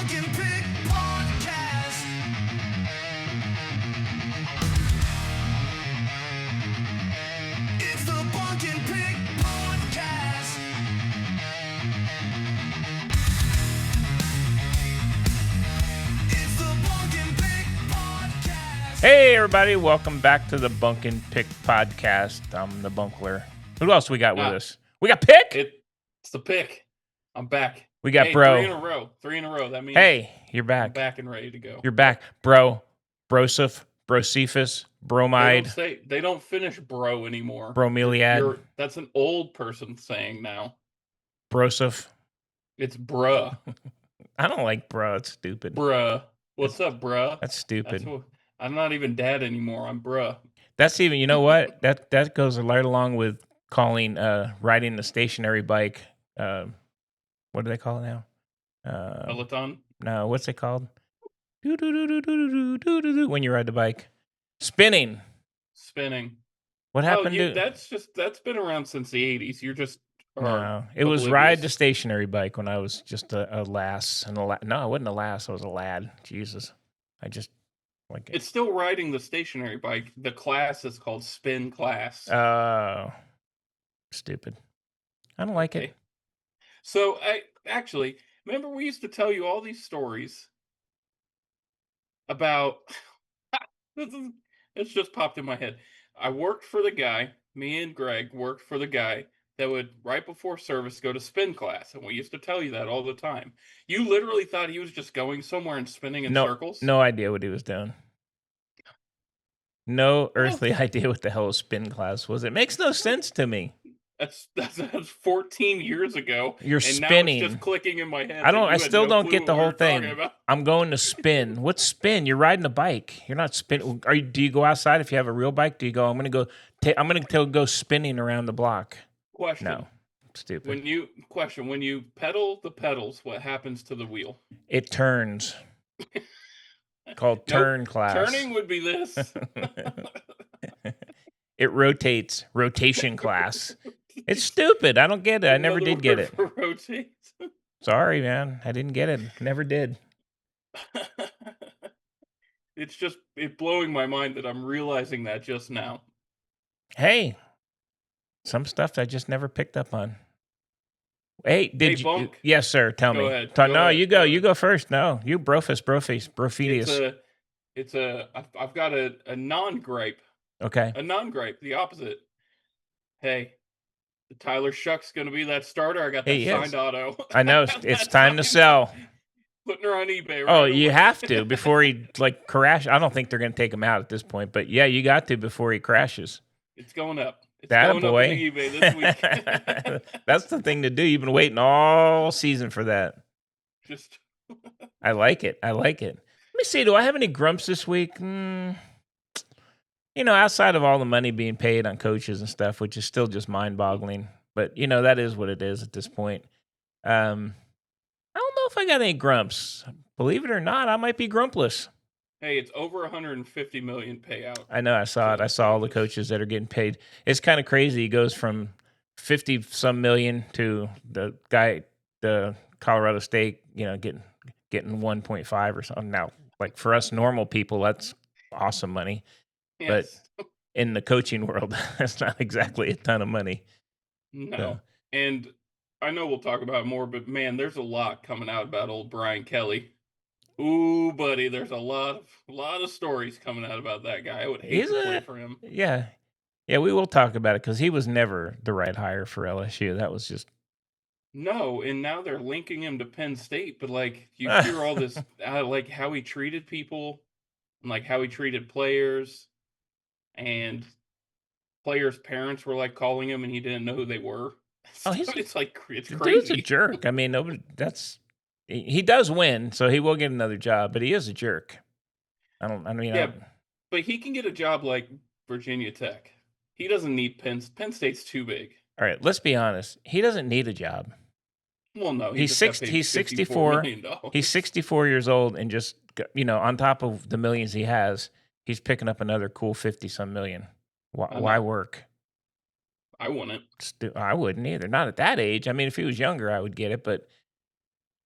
Bunk and Pick podcast. It's the Bunk and Pick podcast. It's the Bunk and Pick podcast. Hey everybody, welcome back to the Bunk and Pick podcast. I'm the Bunkler. Who else we got with us? We got Pick. It's the pick. I'm back. We got hey, Bro. Three in a row. That means Hey, you're I'm back. back and ready to go. You're back, Bro. Broseph, Brocephus, Bromide, They don't finish bro anymore. Bromeliad, That's an old person saying now. Broseph. It's bruh. I don't like bro. It's stupid. Bruh. What's up, bruh? That's stupid. I'm not even dad anymore. I'm bruh. That's even. You know what? That goes right along with calling riding the stationary bike. What do they call it now? Peloton? No, what's it called? Do when you ride the bike. Spinning. What happened to that's been around since the 80s. You're just No, it was ride the stationary bike when I was just a lass. No, I wasn't a lass. I was a lad. Jesus. I just like it. It's still riding the stationary bike. The class is called spin class. Oh, stupid. I don't like it. Okay. So I actually remember we used to tell you all these stories about it's just popped in my head. I worked for the guy, me and Greg worked for the guy that would right before service go to spin class, and we used to tell you that all the time. You literally thought he was just going somewhere and spinning in circles? No idea what he was doing. No earthly idea what the hell a spin class was. It makes no sense to me. That's 14 years ago. You're and spinning. Now it's just clicking in my head. I still don't get the whole thing. About. I'm going to spin. What's spin? You're riding a bike. You're not spinning. Do you go outside if you have a real bike? Do you go? I'm going to go spinning around the block. Question. No, stupid. When you pedal the pedals, what happens to the wheel? It turns. Called turn class. Turning would be this. It rotates. Rotation class. It's stupid. I don't get it. I never did get it. Rotate. Sorry, man. I didn't get it. Never did. It's blowing my mind that I'm realizing that just now. Hey, some stuff I just never picked up on. Hey, did you? Bunk? Yes, sir. Tell me. Ahead. No, you go. You go first. No, you Brofetius. I've got a non-gripe. Okay. A non-gripe. The opposite. Hey, the Tyler Shuck's going to be that starter. I got that signed auto. I know. It's time to sell. Putting her on eBay. Right you have to before he crash. I don't think they're going to take him out at this point, but yeah, you got to before he crashes. It's going up. That boy. Up eBay this week. That's the thing to do. You've been waiting all season for that. I like it. Let me see. Do I have any grumps this week? Outside of all the money being paid on coaches and stuff, which is still just mind-boggling. But that is what it is at this point. I don't know if I got any grumps. Believe it or not, I might be grumpless. Hey, it's over 150 million payout. I know. I saw it. I saw all the coaches that are getting paid. It's kind of crazy. He goes from 50-some million to the guy, the Colorado State, getting 1.5 or something. Now, for us normal people, that's awesome money. Yes. But in the coaching world, that's not exactly a ton of money. No. So. And I know we'll talk about it more, but man, there's a lot coming out about old Brian Kelly. Ooh, buddy, there's a lot of stories coming out about that guy. I would hate to play for him. Yeah. Yeah, we will talk about it because he was never the right hire for LSU. That was just... No, and now they're linking him to Penn State, but you hear all this, how he treated people, and how he treated players, and players' parents were calling him, and he didn't know who they were. It's crazy. Dude's a jerk. I mean, he does win, so he will get another job, but he is a jerk. But he can get a job like Virginia Tech. He doesn't need Penn State's too big. All right, let's be honest. He doesn't need a job. Well, no, he's 64. He's 64 years old, and just on top of the millions he has, he's picking up another cool 50-some million. Why work? I wouldn't. I wouldn't either. Not at that age. I mean, if he was younger, I would get it, but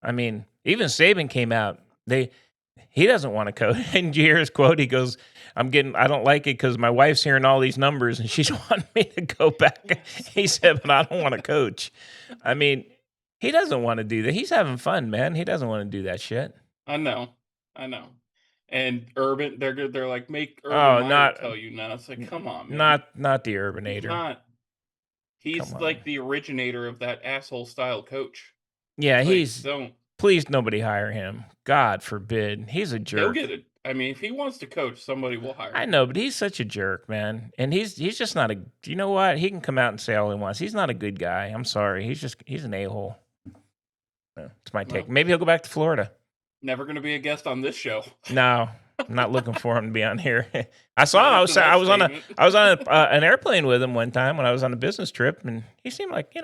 I mean, even Saban came out. He doesn't want to coach. And you hear his quote? He goes, I don't like it because my wife's hearing all these numbers and she's wanting me to go back. He said, but I don't want to coach. I mean, he doesn't want to do that. He's having fun, man. He doesn't want to do that shit. I know. And Urban, they're like, make Urban Oh, Meyer tell you now. It's like, come on, man. Not the He's Urbanator. not. He's Come on. like the originator of that asshole style coach. Yeah, It's like, please nobody hire him. God forbid. He's a jerk. He'll get it. I mean, if he wants to coach, somebody will hire him. I know, but he's such a jerk, man. And he's just not a. You know what? He can come out and say all he wants. He's not a good guy. I'm sorry. He's an a-hole. It's my take. Well, Maybe he'll go back to Florida. Never going to be a guest on this show. No, I'm not looking for him to be on here. I saw him. After that I was on statement. an airplane with him one time when I was on a business trip, and he seemed like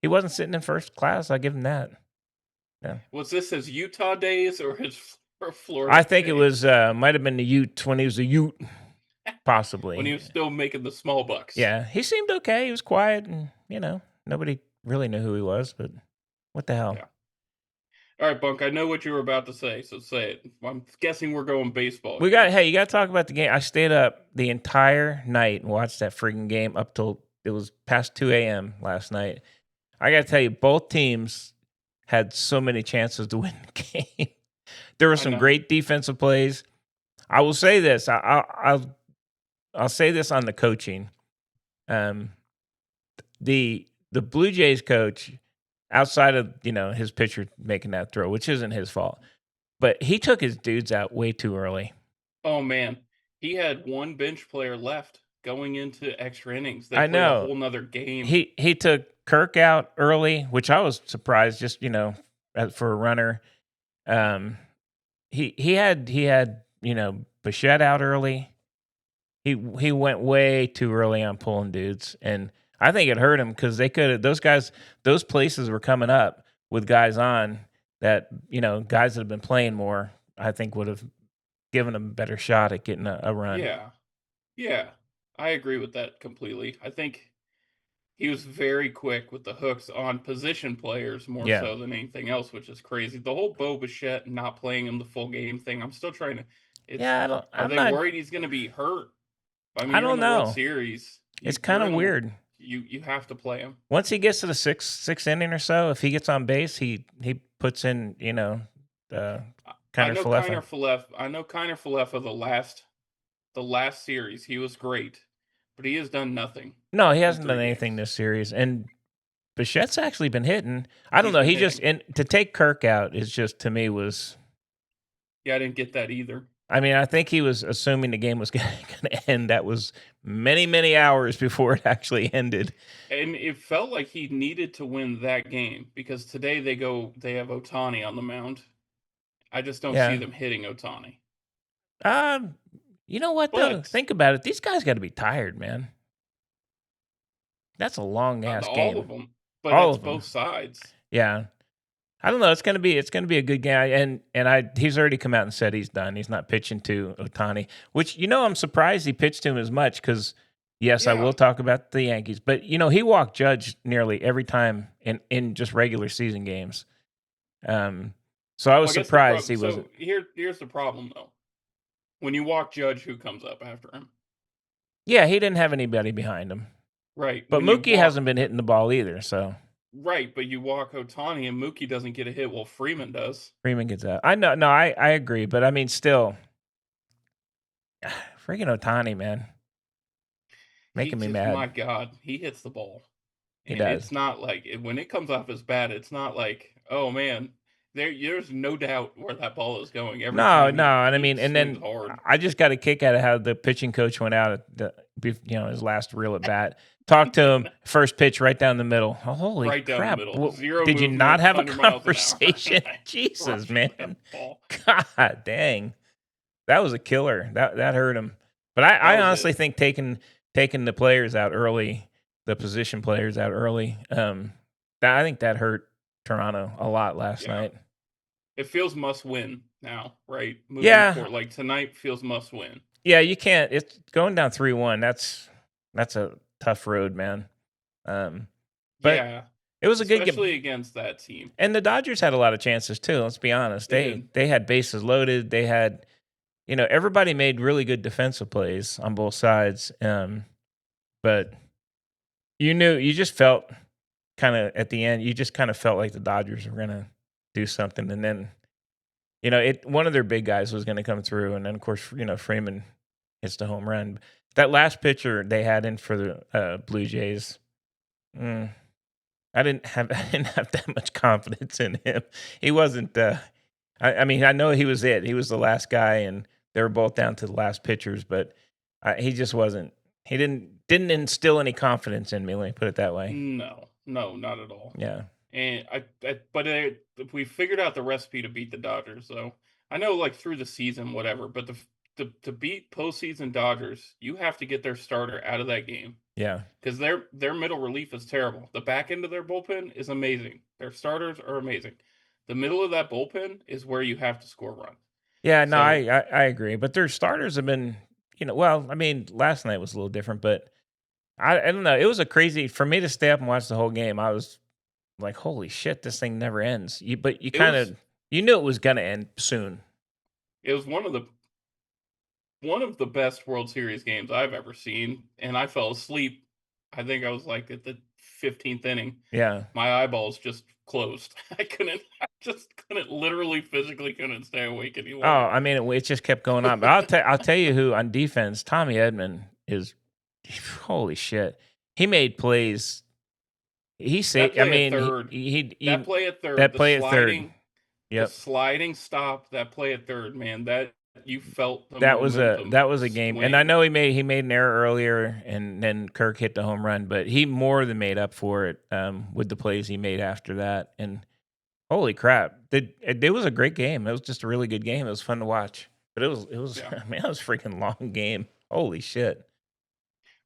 he wasn't sitting in first class. I give him that. Yeah. Was this his Utah days or his Florida? I think it days? was might have been the Ute when he was a Ute, possibly. When he was still making the small bucks. Yeah, he seemed okay. He was quiet, and nobody really knew who he was. But what the hell? Yeah. All right, Bunk. I know what you were about to say, so say it. I'm guessing we're going baseball. You got to talk about the game. I stayed up the entire night and watched that freaking game up till it was past 2 a.m. last night. I got to tell you, both teams had so many chances to win the game. There were some great defensive plays. I will say this. I'll say this on the coaching. The Blue Jays coach, outside of his pitcher making that throw, which isn't his fault, but he took his dudes out way too early. Oh man, he had one bench player left going into extra innings. They I played know. a whole nother game. He took Kirk out early, which I was surprised. Just for a runner, he had Bichette out early. He went way too early on pulling dudes, and I think it hurt him because those places were coming up with guys on that guys that have been playing more. I think would have given him a better shot at getting a run. Yeah, I agree with that completely. I think he was very quick with the hooks on position players more so than anything else, which is crazy. The whole Bo Bichette not playing him the full game thing, I'm still trying to. Are they worried he's going to be hurt? I mean, I you're don't in the know. World Series. It's kind of weird. You have to play him. Once he gets to the sixth inning or so, if he gets on base, he puts in Kiner Falefa. I know Kiner Falefa the last series he was great, but he has done nothing. No, he hasn't done anything this series, and Bichette's actually been hitting. I don't know. He just to take Kirk out is just to me was. Yeah, I didn't get that either. I mean, I think he was assuming the game was going to end. That was many, many hours before it actually ended. And it felt like he needed to win that game because today they have Ohtani on the mound. I just don't see them hitting Ohtani. You know what, though? Think about it. These guys got to be tired, man. That's a long-ass game. All of them. But it's both sides. Yeah. I don't know. It's gonna be a good game, and he's already come out and said he's done. He's not pitching to Ohtani, which I'm surprised he pitched to him as much because I will talk about the Yankees, but he walked Judge nearly every time in just regular season games. So I was surprised he wasn't. Here's the problem though. When you walk Judge, who comes up after him? Yeah, he didn't have anybody behind him. Right, but Mookie hasn't been hitting the ball either, so. Right, but you walk Ohtani and Mookie doesn't get a hit while Freeman does. Freeman gets out. I know. No, I agree, but I mean, still, freaking Ohtani, man, making me mad. My God, he hits the ball. He does. It's not like when it comes off his bat. It's not like, oh man, there's no doubt where that ball is going. And I mean, and then I just got a kick out of how the pitching coach went out at his last reel at bat. Talked to him, first pitch right down the middle. Oh, holy right crap. down the middle. Zero did you not have a 100 miles an hour. conversation? Jesus, man. God dang. That was a killer. That hurt him. But I honestly think taking the players out early, the position players out early, I think that hurt Toronto a lot last night. It feels must win now, right? Moving forward, like tonight feels must win. Yeah, you can't. It's going down 3-1. That's a tough road, man. But It was a good game. especially against that team. And the Dodgers had a lot of chances too. Let's be honest. They They did. they had bases loaded. They had, everybody made really good defensive plays on both sides. But you just felt kind of at the end. You just kind of felt like the Dodgers were gonna do something, and then one of their big guys was gonna come through, and then of course Freeman hits the home run. That last pitcher they had in for the Blue Jays. I didn't have that much confidence in him. He wasn't. I mean, I know he was it. He was the last guy, and they were both down to the last pitchers. But he just wasn't. He didn't instill any confidence in me. Let me put it that way. No, not at all. Yeah, And we figured out the recipe to beat the Dodgers. So I know, like through the season, whatever. But to beat postseason Dodgers, you have to get their starter out of that game. yeah, Because their middle relief is terrible. The back end of their bullpen is amazing. Their starters are amazing. The middle of that bullpen is where you have to score runs. yeah. No, So I agree. But their starters have been, well, I mean, last night was a little different, but I don't know. It was a crazy for me to stay up and watch the whole game. I was like, holy shit, this thing never ends. But you it kind was of you knew it was gonna end soon. it was one of the best World Series games I've ever seen, and I fell asleep. I think I was like at the 15th inning. Yeah. My eyeballs just closed. I just couldn't, literally physically couldn't stay awake any Oh, longer. I mean, it just kept going on. But I'll tell you who on defense, Tommy Edman is. Holy shit, he made plays. He That saved. I play at mean, third, he that play at third, that the play at third. sliding, the Yep, sliding stop, that play at third, man, that you felt the that was momentum a game. And I swing. know he made an error earlier, and then Kirk hit the home run, but he more than made up for it with the plays he made after that. And holy crap, it was a great game. It was just a really good game. It was fun to watch, but it was Yeah. I mean, it was a freaking long game. Holy shit.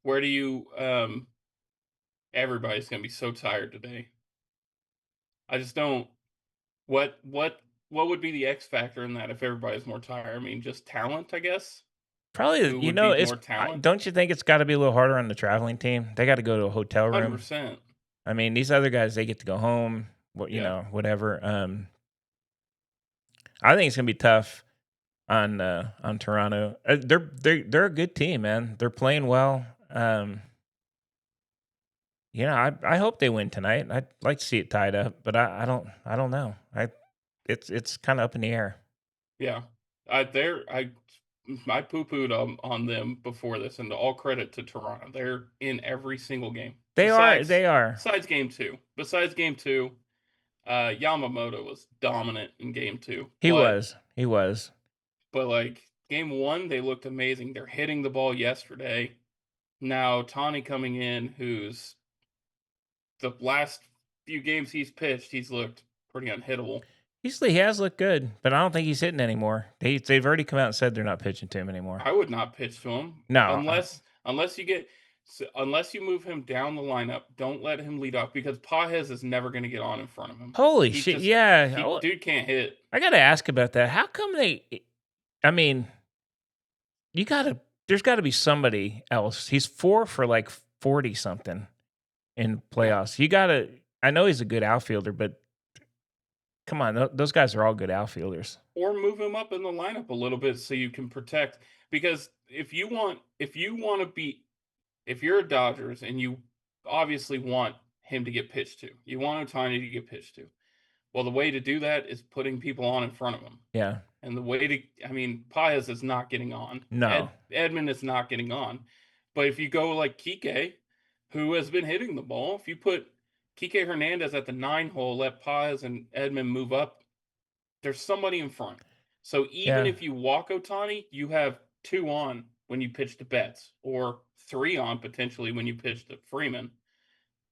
Where do you everybody's gonna be so tired today. I just don't what would be the X factor in that if everybody's more tired? I mean, just talent, I guess. Probably, Who would be it's more talent? don't you think it's got to be a little harder on the traveling team? They got to go to a hotel room. 100%. I mean, these other guys they get to go home. What Yeah. whatever. I think it's gonna be tough on Toronto. They're a good team, man. They're playing well. I hope they win tonight. I'd like to see it tied up, but I don't know. It's kind of up in the air. Yeah. I poo-pooed on them before this, and all credit to Toronto. They're in every single game. They are. Besides game 2. Besides game 2, Yamamoto was dominant in game 2. He was. But like game 1, they looked amazing. They're hitting the ball yesterday. Now Tani coming in, who's the last few games he's pitched, he's looked pretty unhittable. He has looked good, but I don't think he's hitting anymore. They've already come out and said they're not pitching to him anymore. I would not pitch to him. No. Unless you move him down the lineup, don't let him lead off because Pajes is never going to get on in front of him. Holy He shit! just- Yeah, Dude can't hit. I got to ask about that. How come they? I mean, there's got to be somebody else. He's 4 for like 40 something in playoffs. You got to. I know he's a good outfielder, but come on, those guys are all good outfielders. Or move him up in the lineup a little bit so you can protect. Because if you're a Dodgers and you obviously want him to get pitched to, you want Ohtani to get pitched to. Well, the way to do that is putting people on in front of him. Yeah. And Pajes is not getting on. No. Edman is not getting on. But if you go like Kike, who has been hitting the ball, if you put Kike Hernandez at the 9 hole, let Pajes and Edman move up, there's somebody in front. So even if you walk Ohtani, you have 2 on when you pitch to Betts, or 3 on potentially when you pitch to Freeman.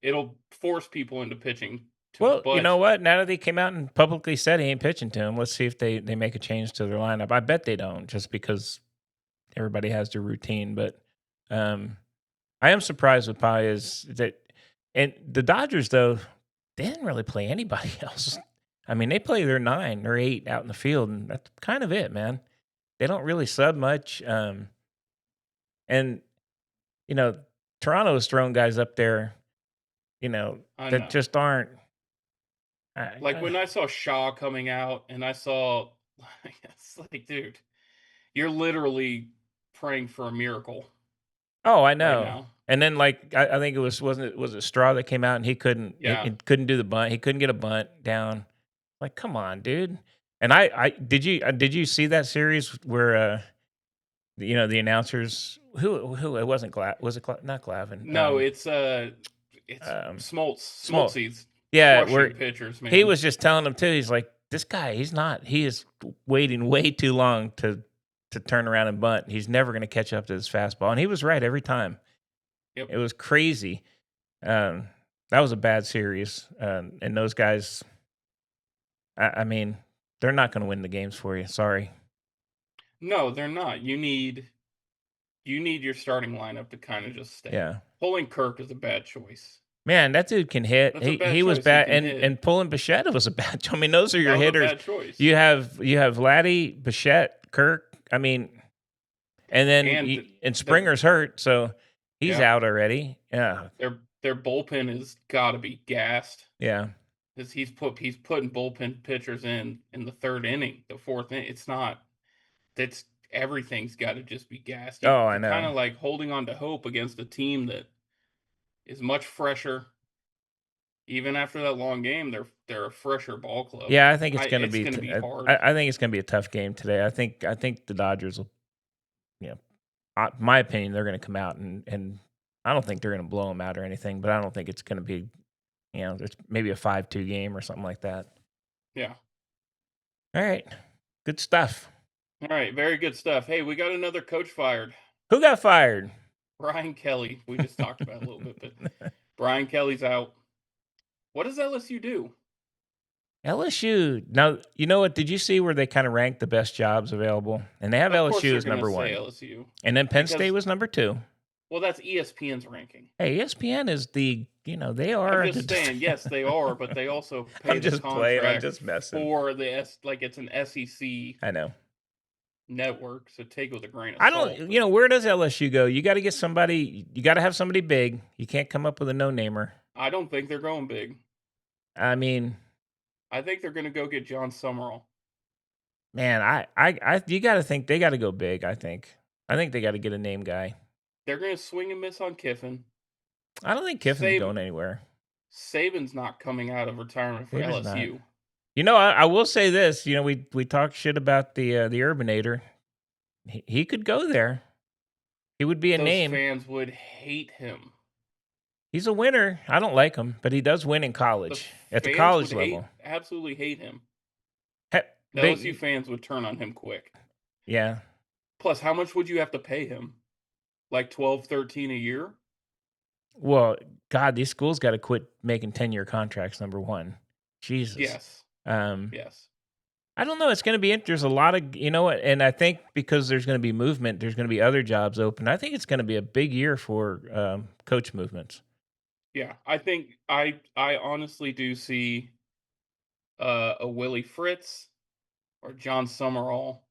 It'll force people into pitching to Well, Butch. you know what? Now that they came out and publicly said he ain't pitching to him, let's see if they make a change to their lineup. I bet they don't, just because everybody has their routine. But I am surprised with Paez and the Dodgers, though, they didn't really play anybody else. I mean, they play their 9 or 8 out in the field, and that's kind of it, man. They don't really sub much. And Toronto has thrown guys up there I that know. just aren't. Like when I saw Shaw coming out and I saw it's like, dude, you're literally praying for a miracle Oh, I right know. now. And then like I think it was it Straw that came out and he couldn't Yeah. couldn't do the bunt. He couldn't get a bunt down. Like, come on, dude. And I did you see that series where the announcers who it wasn't was it not Glavin No, it's um Smoltz. Smoltzy's Yeah, crushing where pitchers, he man. was just telling them too. He's like, this guy, he is waiting way too long to turn around and bunt. He's never going to catch up to this fastball, and he was right every time. Yep. It was crazy. That was a bad series, and those guys. I mean, they're not going to win the games for you. Sorry. No, they're not. You need your starting lineup to kind of just stay. Yeah, Pulling Kirk is a bad choice. man, that dude can hit. That's a bad He was choice. He bad, can hit. and pulling Bichette was a bad. I mean, those are That your was a hitters. bad choice. You have Laddie, Bichette, Kirk. I mean, and then And and their Springer's hurt, so he's yeah, out already. Yeah, their bullpen has got to be gassed yeah. because he's putting bullpen pitchers in the third inning, the fourth inning. It's not that's everything's got to just be gassed. Oh, I You're kind know. of like holding on to hope against a team that is much fresher. Even after that long game, they're a fresher ball club. Yeah, I think it's going to It's be. going to be hard. I think it's going to be a tough game today. I think the Dodgers will. You know, my opinion, they're going to come out and I don't think they're going to blow them out or anything, but I don't think it's going to be. It's maybe a 5-2 game or something like that. Yeah. All right, good stuff. All right, very good stuff. Hey, we got another coach fired. Who got fired? Brian Kelly. We just talked about it a little bit, but Brian Kelly's out. What does LSU do? LSU. Now, you know what? Did you see where they kind of ranked the best jobs available? And they have Of course LSU you're as going to number say 1. LSU And then Penn State because was number 2. well, that's ESPN's ranking. Hey, ESPN is they I'm are. just saying, yes, they are, but they also pay I'm the just playing. I'm contract just messing. for like it's an SEC I know. network, so take it with a grain of I salt. don't. Where does LSU go? You got to get somebody. You got to have somebody big. You can't come up with a no-namer. I don't think they're going big. I mean, I think they're going to go get John Summerall. man, you got to think they got to go big. I think they got to get a name guy. They're going to swing and miss on Kiffin. I don't think Kiffin's going anywhere. Saban's not coming out of retirement for Saban's not. LSU. I will say this. We talk shit about the Urbanator. He could go there. He would be a Those name. fans would hate him. He's a winner. I don't like him, but he does win in The college at the fans college would level. absolutely hate him. Big- LSU fans would turn on him quick. yeah. Plus, how much would you have to pay him? Like 12, 13 a year? Well, God, these schools got to quit making 10-year contracts. Number one, Jesus. Yes. Um, Yes. I don't know. It's going to be. There's a lot of and I think because there's going to be movement, there's going to be other jobs open. I think it's going to be a big year for coach movements. Yeah. I think I honestly do see a Willie Fritz or John Summerall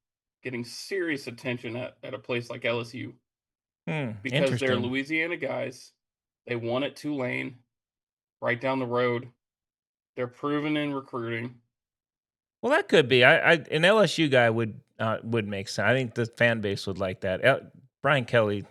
getting serious attention at a place like LSU because they're Interesting. Louisiana guys. They won at Tulane, right down the road. They're proven in recruiting. Well, that could be. An LSU guy would make sense. I think the fan base would like that. Brian Kelly,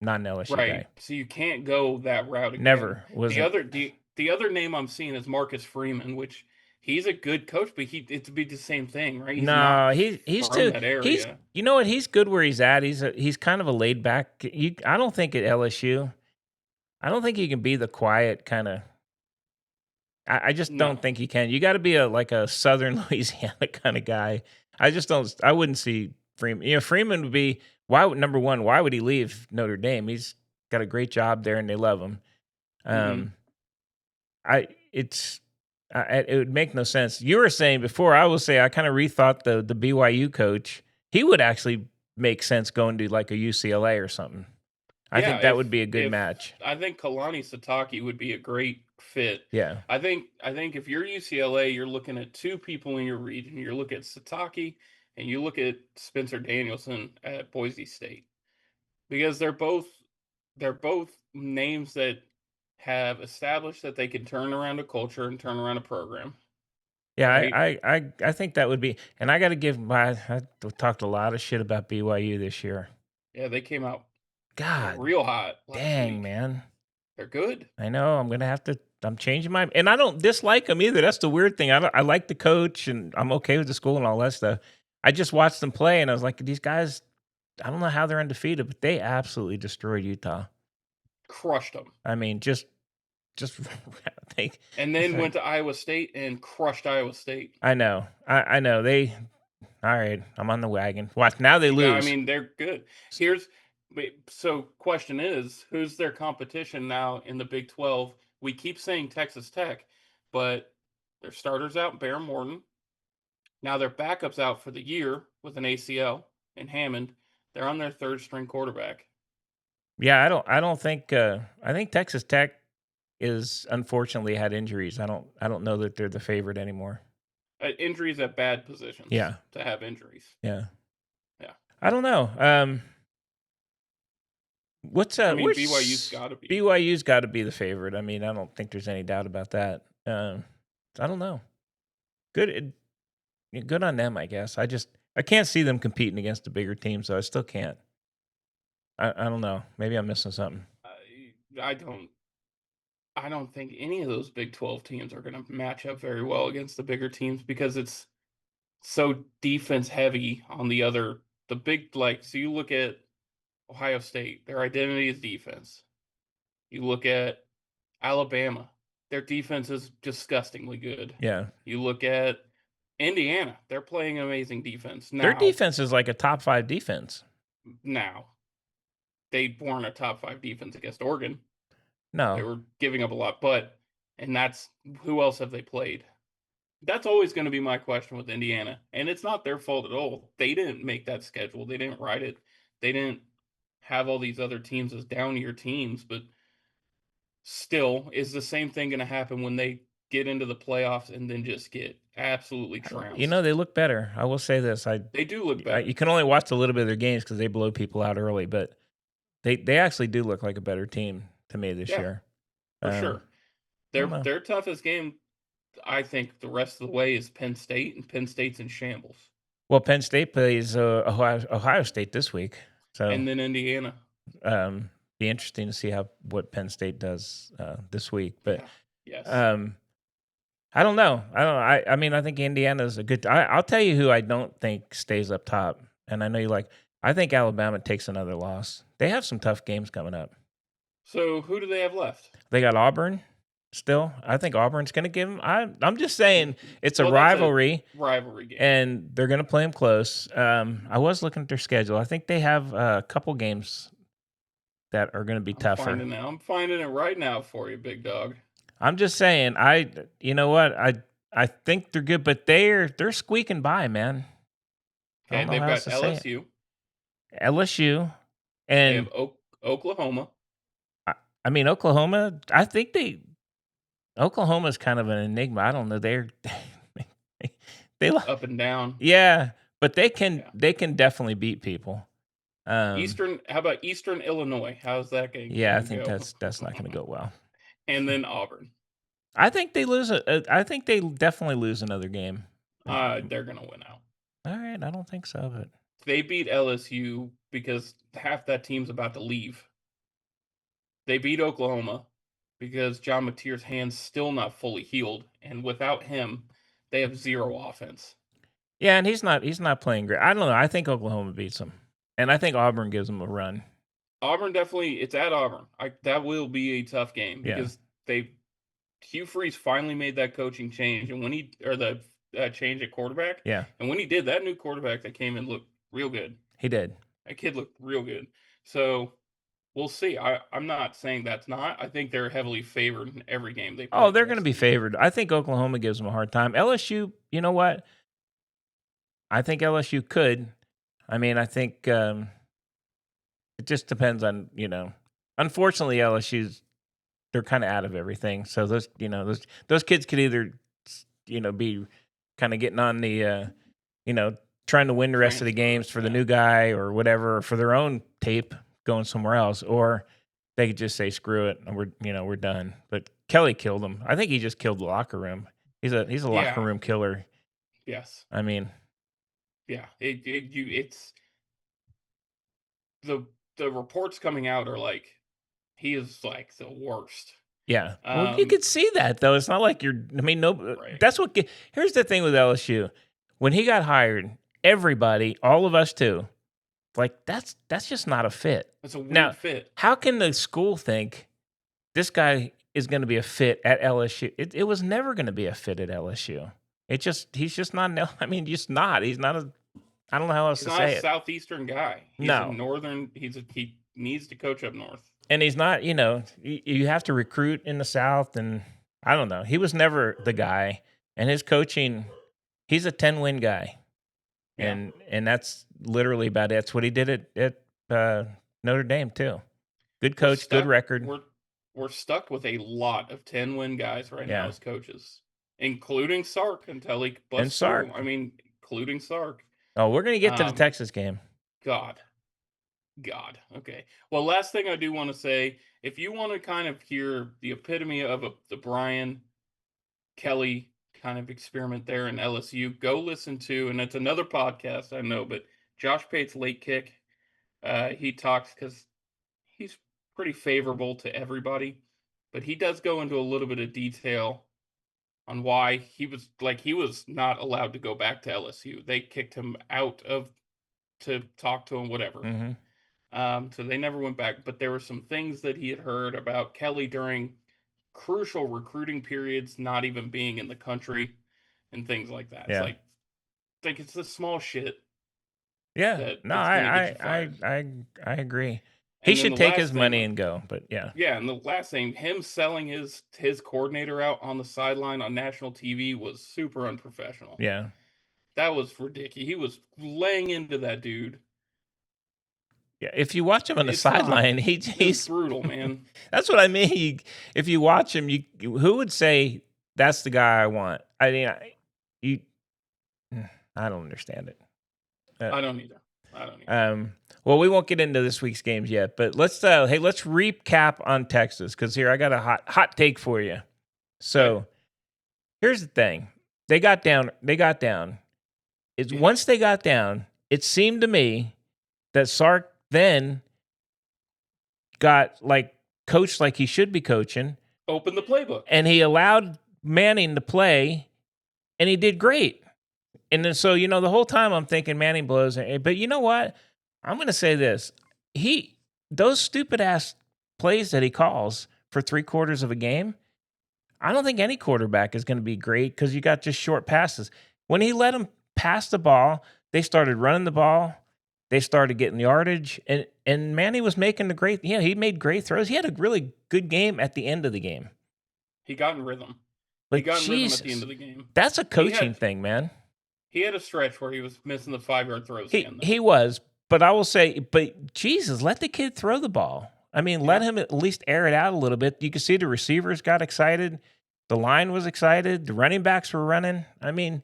not an LSU Right. guy. So you can't go that route again. Never was The other name I'm seeing is Marcus Freeman, which he's a good coach, but it'd be the same thing, right? He's No, not he's from too. that He's area. you know what? He's good where he's at. He's kind of a laid back. I don't think at LSU. I don't think he can be the quiet kind of. I just No. don't think he can. You got to be like a Southern Louisiana kind of guy. I just don't. I wouldn't see Freeman. Freeman would be number one. Why would he leave Notre Dame? He's got a great job there, and they love him. Mhm. It would make no sense. You were saying before. I will say I kind of rethought the BYU coach. He would actually make sense going to like a UCLA or something. I Yeah, think that would be a good if match. I think Kalani Satake would be a great fit. Yeah. I think if you're UCLA, you're looking at two people in your region. You look at Satake and you look at Spencer Danielson at Boise State because they're both names that have established that they can turn around a culture and turn around a program, Yeah, right? I think that would be, and I got to give my. I talked a lot of shit about BYU this year. Yeah, they came out God, real hot last dang, week. man. They're good. I know I'm gonna have to. I'm changing my, and I don't dislike them either. That's the weird thing. I like the coach, and I'm okay with the school and all that stuff. I just watched them play, and I was like, these guys. I don't know how they're undefeated, but they absolutely destroyed Utah. Crushed them. I mean, just they. And then went to Iowa State and crushed Iowa State. I know. I know. They. All right. I'm on the wagon. Watch now. They Yeah, I lose. mean, they're good. Here's so question is, who's their competition now in the Big 12? We keep saying Texas Tech, but their starters out, Bear Morton. Now their backups out for the year with an ACL in Hammond. They're on their third string quarterback. Yeah. I don't think. I think Texas Tech is unfortunately had injuries. I don't know that they're the favorite anymore. Injuries at bad positions. Yeah. To have injuries. Yeah. Yeah. I don't know. What's I mean, which BYU's got to be. BYU's got to be the favorite. I mean, I don't think there's any doubt about that. I don't know. Good, good on them, I guess. I can't see them competing against the bigger teams, so I still can't. I don't know. Maybe I'm missing something. I don't think any of those Big 12 teams are going to match up very well against the bigger teams because it's so defense heavy on the big, like, so you look at Ohio State, their identity is defense. You look at Alabama, their defense is disgustingly good. Yeah, You look at Indiana, they're playing amazing defense. their Now, defense is like a top 5 defense. they weren't a top 5 defense against Oregon. They No, were giving up a lot, and that's who else have they played? That's always going to be my question with Indiana. And it's not their fault at all. They didn't make that schedule. They didn't write it. They didn't have all these other teams as down year teams, but still, is the same thing going to happen when they get into the playoffs and then just get absolutely you trounced? know they look better. I will say this. They do look better. You can only watch a little bit of their games because they blow people out early, but they actually do look like a better team to me this Yeah, year. for sure. I don't know. Their toughest game, I think, the rest of the way is Penn State, and Penn State's in shambles. Well, Penn State plays Ohio State this week, so And then Indiana. be interesting to see what Penn State does this week. But Yeah. Yes. I don't know. I mean, I think Indiana's a good. I'll tell you who I don't think stays up top, and I know you like. I think Alabama takes another loss. They have some tough games coming up. So who do they have left? They got Auburn still. I think Auburn's going to give them. I'm just saying it's a Well, that's rivalry. Rivalry game. And they're going to play them close. I was looking at their schedule. I think they have a couple games that are going to be tougher. I'm finding it right now for you, big dog. I'm just saying. You know what? I think they're good, but they're squeaking by, man. I Okay, don't know they've how got else to say it. LSU. LSU, They and have Oklahoma. I mean Oklahoma. I think Oklahoma's kind of an enigma. I don't know. They Up and down. yeah, but they can definitely beat people. How about Eastern Illinois? How's that game? Yeah, I think that's not going to go well. And then Auburn. I think they lose. I think they definitely lose another game. They're gonna win out. All right, I don't think so, but They beat LSU because half that team's about to leave. They beat Oklahoma because John Mateer's hand's still not fully healed, and without him, they have zero offense. yeah, and he's not playing great. I don't know. I think Oklahoma beats them, and I think Auburn gives them a run. Auburn definitely. It's at Auburn. That will be a tough game Yeah. because Hugh Freeze finally made that coaching change, and when the change at quarterback, Yeah, and when he did, that new quarterback that came in looked real good. he did. That kid looked real good. So we'll see. I'm not saying that's not. I think they're heavily favored in every game they play. Oh, they're going to be favored. I think Oklahoma gives them a hard time. LSU, you know what? I think LSU could. I mean, I think it just depends on Unfortunately, they're kind of out of everything. So those kids could either be kind of getting on the trying to win the rest of the games for the new guy or whatever, or for their own tape going somewhere else, or they could just say screw it and we're done. But Kelly killed him. I think he just killed the locker room. He's a locker Yeah. room killer. Yes. I mean, Yeah. It's the reports coming out are like he is like the worst. yeah. Well, you could see that though. It's not like no. Right. That's what. Here's the thing with LSU. When he got hired, everybody, all of us too, like that's just not a fit. It's a weird Now, fit. how can the school think this guy is going to be a fit at LSU? It was never going to be a fit at LSU. He's just not. I mean, just not. He's not a. I don't know how else He's to not say a it. southeastern guy. He's No. a northern. He needs to coach up north. And he's not. You have to recruit in the South, and I don't know. He was never the guy. And his coaching, he's a 10-win guy, Yeah. and that's literally about it. That's what he did at Notre Dame too. Good coach, good record. We're stuck with a lot of 10-win guys right Yeah. now as coaches, including Sark until he busts And Sark. through. I mean, including Sark. Oh, we're gonna get to the Texas game. God. Okay. Well, last thing I do want to say, if you want to kind of hear the epitome of the Brian Kelly kind of experiment there in LSU, go listen to, and it's another podcast, I know, but Josh Pate's Late Kick. He talks because he's pretty favorable to everybody, but he does go into a little bit of detail on why he was not allowed to go back to LSU. They kicked him out to talk to him, whatever. Mm-hmm. So they never went back. But there were some things that he had heard about Kelly during crucial recruiting periods, not even being in the country, and things like that. Yeah. It's like it's the small shit. Yeah. That's No, gonna get you fired. I agree. And He then should the take last his thing- money and go. But yeah. Yeah, and the last thing, him selling his coordinator out on the sideline on national TV was super unprofessional. Yeah. That was ridiculous. He was laying into that dude. Yeah. If you watch him on the It's not- sideline, It's he's brutal, man. That's what I mean. If you watch him, who would say that's the guy I want? I mean, I don't understand it. I don't either. Well, we won't get into this week's games yet, but let's recap on Texas because here I got a hot take for you. So here's the thing: they got down. Once they got down, it seemed to me that Sark then got coached like he should be coaching, Open the playbook. and he allowed Manning to play, and he did great. And then so the whole time I'm thinking Manning blows, but you know what? I'm going to say this: those stupid ass plays that he calls for 3/4 of a game, I don't think any quarterback is going to be great because you got just short passes. When he let them pass the ball, they started running the ball. They started getting yardage, and Manny was making he made great throws. He had a really good game at the end of the game. He got in rhythm. But He got in rhythm Jesus, at the end of the game. that's a coaching thing, man. He had a stretch where he was missing the 5-yard throws again. Though. He was, but I will say, Jesus, let the kid throw the ball. I mean, let him at least air it out a little bit. You can see the receivers got excited. The line was excited. The running backs were running. I mean,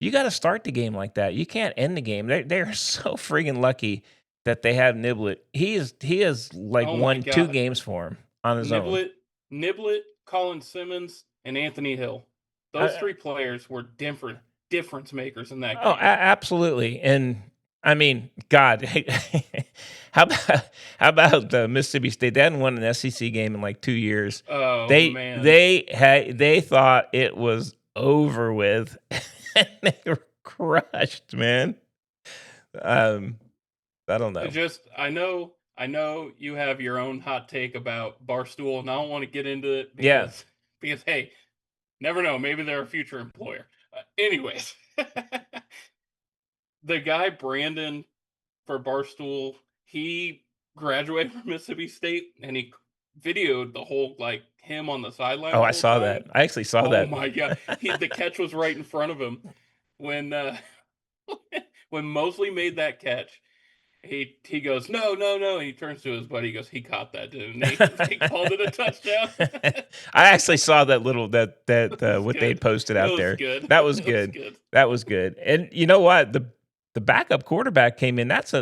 you got to start the game like that. You can't end the game. They are so friggin' lucky that they have Niblet. He has won 2 games for him on his own. Niblet, Colin Simmons, and Anthony Hill. Those 3 players were difference makers in that game. Oh, absolutely. And I mean, God, how about the Mississippi State? They hadn't won an SEC game in 2 years. Oh, man. They thought it was over with. And they were crushed, man. I don't know. I know you have your own hot take about Barstool, and I don't want to get into it because hey, never know, maybe they're a future employer. Anyways, the guy Brandon for Barstool, he graduated from Mississippi State, and he videoed the whole him on the sideline. Oh, I saw that. I actually saw that. Oh my god, the catch was right in front of him when when Mosley made that catch. He goes, no, and he turns to his buddy. He goes, he caught that, dude. And they called it a touchdown. I actually saw that little what they posted out there. Good. That was good. That was good. And you know what? The backup quarterback came in. That's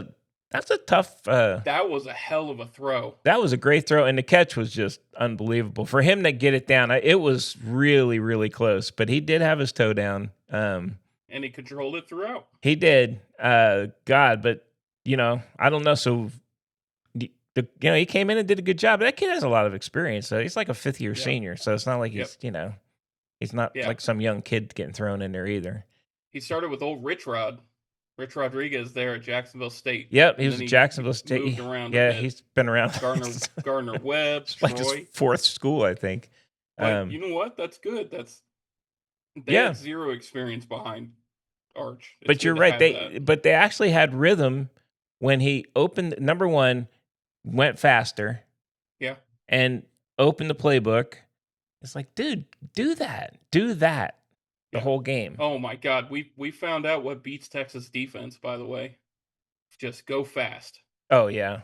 That's a tough. That was a hell of a throw. That was a great throw, and the catch was just unbelievable for him to get it down. It was really, really close, but he did have his toe down. And he controlled it throughout. He did. God, but I don't know. So, he came in and did a good job. That kid has a lot of experience. So he's like a fifth-year senior. So it's not like he's he's not like some young kid getting thrown in there either. He started with old Rich Rodriguez there at Jacksonville State. Yep, he was at Jacksonville State. Moved around. Yeah, he's been around. Gardner Webb, it's Troy. like his fourth school, I think. But you know what? That's good. They had zero experience behind Arch. But you're right. They actually had rhythm when he opened. Number one, went faster. Yeah. And opened the playbook. It's like, dude, do that. The whole game. Oh my God, we found out what beats Texas defense. By the way, just go fast. Oh yeah,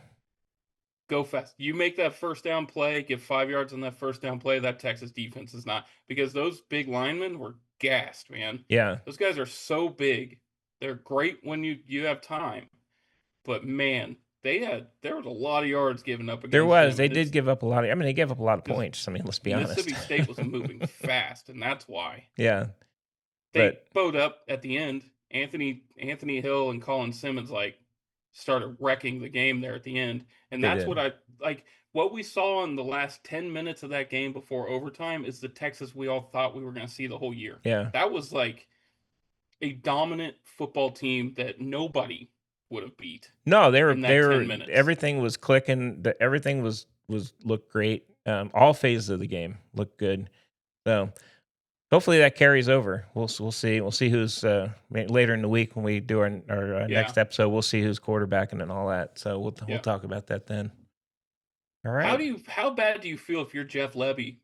go fast. You make that first down play, give 5 yards on that first down play. That Texas defense is not, because those big linemen were gassed, man. Yeah, those guys are so big. They're great when you have time, but man, there was a lot of yards given up against there was. them. They did give up a lot of. I mean, they gave up a lot of points. I mean, let's be honest. Mississippi State was moving fast, and that's why. Yeah. They bowed up at the end. Anthony Hill and Colin Simmons started wrecking the game there at the end. And that's what I like. What we saw in the last 10 minutes of that game before overtime is the Texas we all thought we were going to see the whole year. Yeah. That was like a dominant football team that nobody would have beat. No, they were 10 minutes. Everything was clicking. Everything was looked great. All phases of the game looked good. So hopefully that carries over. We'll see. We'll see who's later in the week when we do our next episode. We'll see who's quarterbacking and all that. So we'll talk about that then. All right. How bad do you feel if you're Jeff Lebby?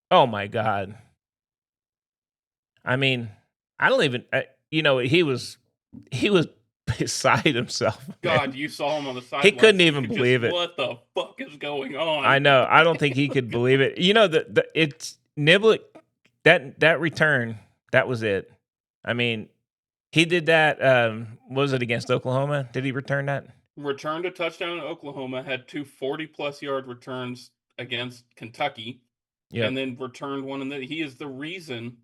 Oh my God. I mean, I don't even. He was beside himself. God, man. You saw him on the sideline. He couldn't even believe it. What the fuck is going on? I know. I don't think he could believe it. It's Niblett. That return, that was it. I mean, he did that. Was it against Oklahoma? Did he return that? Returned a touchdown in Oklahoma, had 2 40-plus yard returns against Kentucky, and then returned one. And he is the reason.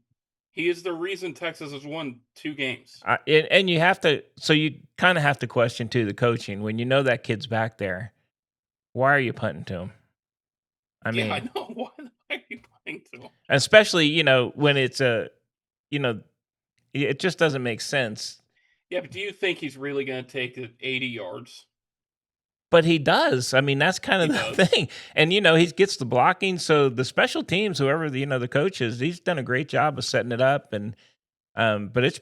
He is the reason Texas has won 2 games. And you have to. So you kind of have to question too the coaching when you know that kid's back there. Why are you punting to him? I mean, I know. Why are you punting to him? Especially, when it's it just doesn't make sense. Yeah, but do you think he's really going to take it 80 yards? But he does. I mean, that's kind of the thing. And, he gets the blocking. So the special teams, whoever, the coach is, he's done a great job of setting it up. And, but it's,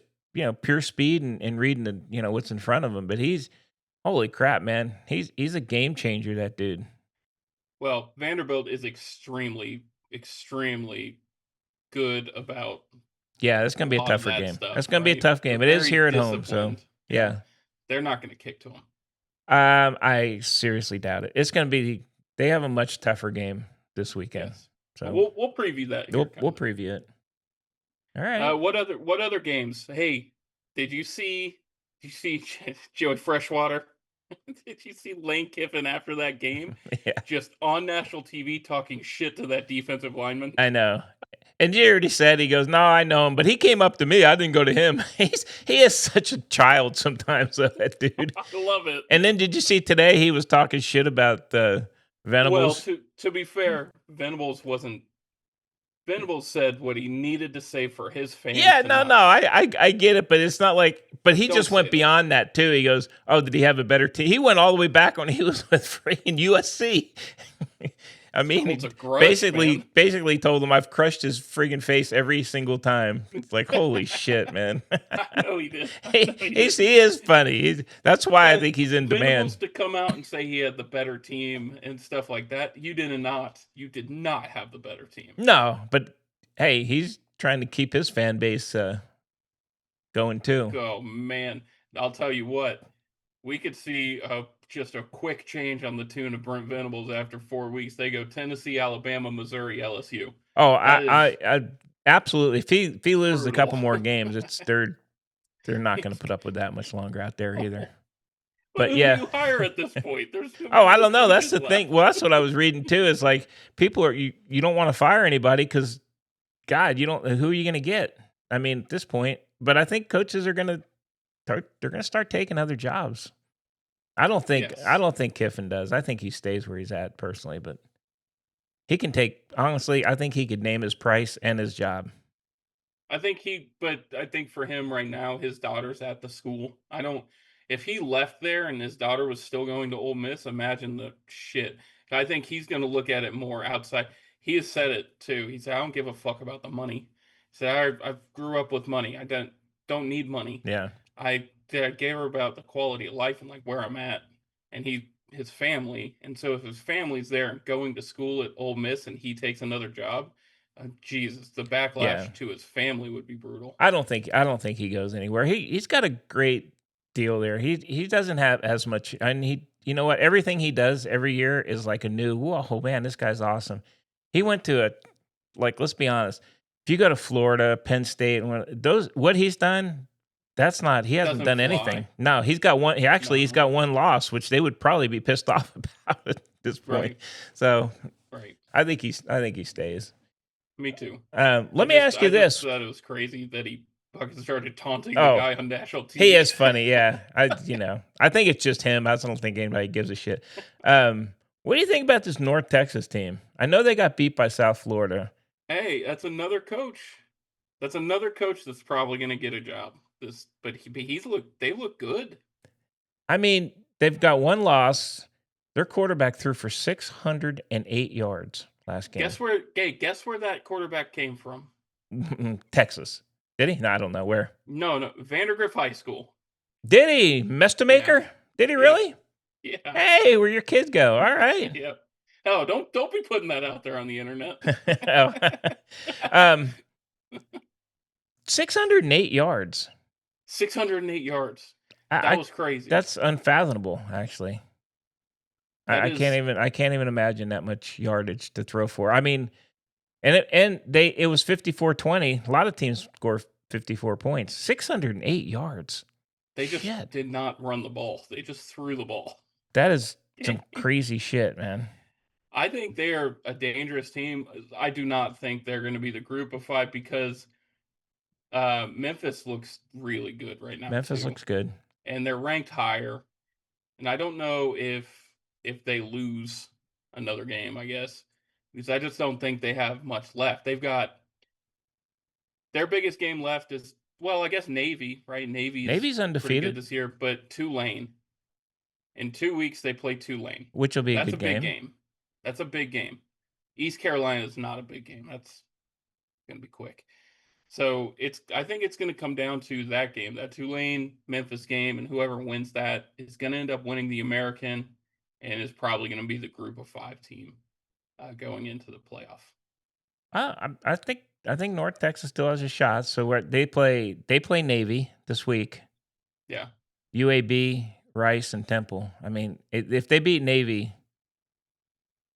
pure speed and reading the, what's in front of him. But holy crap, man. He's a game changer, that dude. Well, Vanderbilt is extremely, extremely good about. Yeah, it's going to be a tougher game. It's going to be a tough game. It is here at home, so yeah. They're not going to kick to them. I seriously doubt it. It's going to be. They have a much tougher game this weekend. Yes. So we'll preview that. We'll preview it. All right. What other games? Hey, did you see Joey Freshwater? Did you see Lane Kiffin after that game? Yeah. Just on national TV talking shit to that defensive lineman. I know. And he already said, he goes, no, I know him, but he came up to me. I didn't go to him. He is such a child sometimes, that dude. I love it. And then did you see today he was talking shit about Venables? Well, to be fair, Venables said what he needed to say for his fans. Yeah, no, I get it, but it's not like. But he just went beyond that too. He goes, "Oh, did he have a better team?" He went all the way back when he was with freaking USC. I mean, basically told him I've crushed his friggin' face every single time. It's like, holy shit, man. I know he did. He is funny. That's why I think he's in demand. Venables to come out and say he had the better team and stuff like that. You did not have the better team. No, but hey, he's trying to keep his fan base going too. Oh man, I'll tell you what, we could see just a quick change on the tune of Brent Venables after 4 weeks. They go Tennessee, Alabama, Missouri, LSU. Oh, I absolutely. If he loses a couple more games, they're not going to put up with that much longer out there either. But But who yeah. do you hire at this point? There's Oh, I no don't know. That's coaches the thing. left. Well, that's what I was reading too. Is like people are you don't want to fire anybody because God, you don't. Who are you going to get? I mean, at this point, but I think coaches are going to they're going to start taking other jobs. I don't Yes. think Kiffin does. I think he stays where he's at personally, but he can take honestly, I think he could name his price and his job. But I think for him right now, his daughter's at the school. If he left there and his daughter was still going to Ole Miss, imagine the shit. I think he's going to look at it more outside. He has said it too. He said, "I don't give a fuck about the money." He said, "I grew up with money. I don't need money. Yeah. I gave her about the quality of life and like where I'm at, and his family. And so if his family's there and going to school at Ole Miss and he takes another job, Jesus, the Yeah. backlash to his family would be brutal." I don't think he goes anywhere. He's got a great deal there. He doesn't have as much and he you know what? Everything he does every year is like a new, whoa, man, this guy's awesome. He went to a like let's be honest. If you go to Florida, Penn State, and those what he's done, that's not he hasn't Doesn't done fly. anything. No, he's got one he's No. got one loss, which they would probably be pissed off about at this point. Right. So Right. I think he stays. Me too. Let me ask you I just this. thought it was crazy that he fucking started taunting the Oh, guy on national TV. he is funny, yeah. I think it's just him. I don't think anybody gives a shit. What do you think about this North Texas team? I know they got beat by South Florida. Hey, that's another coach. That's another coach that's probably going to get a job. They look good. I mean, they've got one loss. Their quarterback threw for 608 yards last game. Guess where that quarterback came from? Texas. Did he? No, I don't know where. No, Vandergrift High School. Did he? Mestamaker? Did he really? Yeah. Hey, where your kids go? All right. Yep. Oh, don't be putting that out there on the internet. Oh. 608 yards. 608 yards. I- That was crazy. That's unfathomable, actually. That I is- can't even imagine that much yardage to throw for. I mean, it was 54-20. A lot of teams score 54 points. 608 yards. They just Shit. did not run the ball. They just threw the ball. That is some crazy shit, man. I think they are a dangerous team. I do not think they're going to be the group of five because Memphis looks really good right now. Memphis too. looks good. And they're ranked higher. And I don't know if they lose another game, I guess, because I just don't think they have much left. They've got their biggest game left is I guess Navy, right? Navy's pretty undefeated, good this year, but Tulane. In 2 weeks they play Tulane. which will be That's a good big game. That's a big game. East Carolina is not a big game. That's going to be quick. So I think it's going to come down to that game, that Tulane Memphis game, and whoever wins that is going to end up winning the American, and is probably going to be the group of 5 team going into the playoff. I think North Texas still has a shot. So they play Navy this week. Yeah. UAB, Rice, and Temple. I mean, if they beat Navy,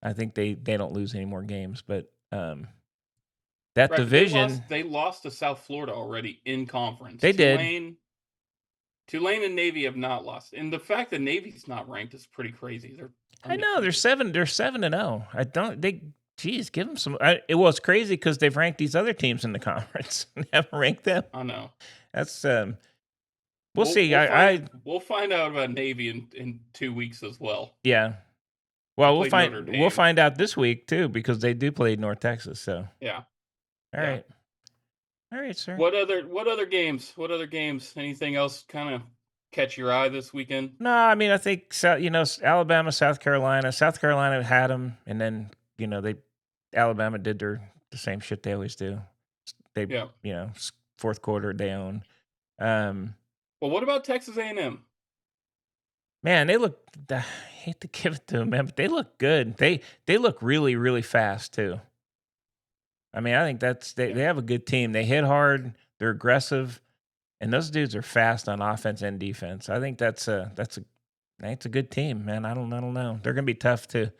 I think they don't lose any more games. But that Right, division, they lost to South Florida already in conference. They did. Tulane and Navy have not lost, and the fact that Navy's not ranked is pretty crazy. I know they're 7-0. I don't. Geez, give them some. It was crazy because they've ranked these other teams in the conference and haven't ranked them. I know. That's we'll see. We'll find out about Navy in 2 weeks as well. Yeah. Well, They played Notre Dame. we'll find out this week too because they do play North Texas. So Yeah. all Yeah. right. All right, sir. What other games? Anything else kind of catch your eye this weekend? No, I mean I think Alabama, South Carolina. South Carolina had them, and then Alabama did the same shit they always do. They fourth quarter down. Well, what about Texas A&M? Man, they look. I hate to give it to them, man, but they look good. They look really, really fast too. I mean, I think they have a good team. They hit hard. They're aggressive, and those dudes are fast on offense and defense. I think that's a good team, man. I don't know. They're gonna be tough to.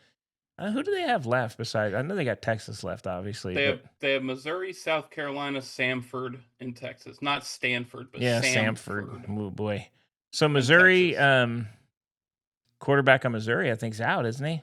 Who do they have left besides? I know they got Texas left, obviously. They have Missouri, South Carolina, Samford, and Texas. Not Stanford, but yeah, Samford. Oh boy. So Missouri, quarterback of Missouri, I think, is out, isn't he?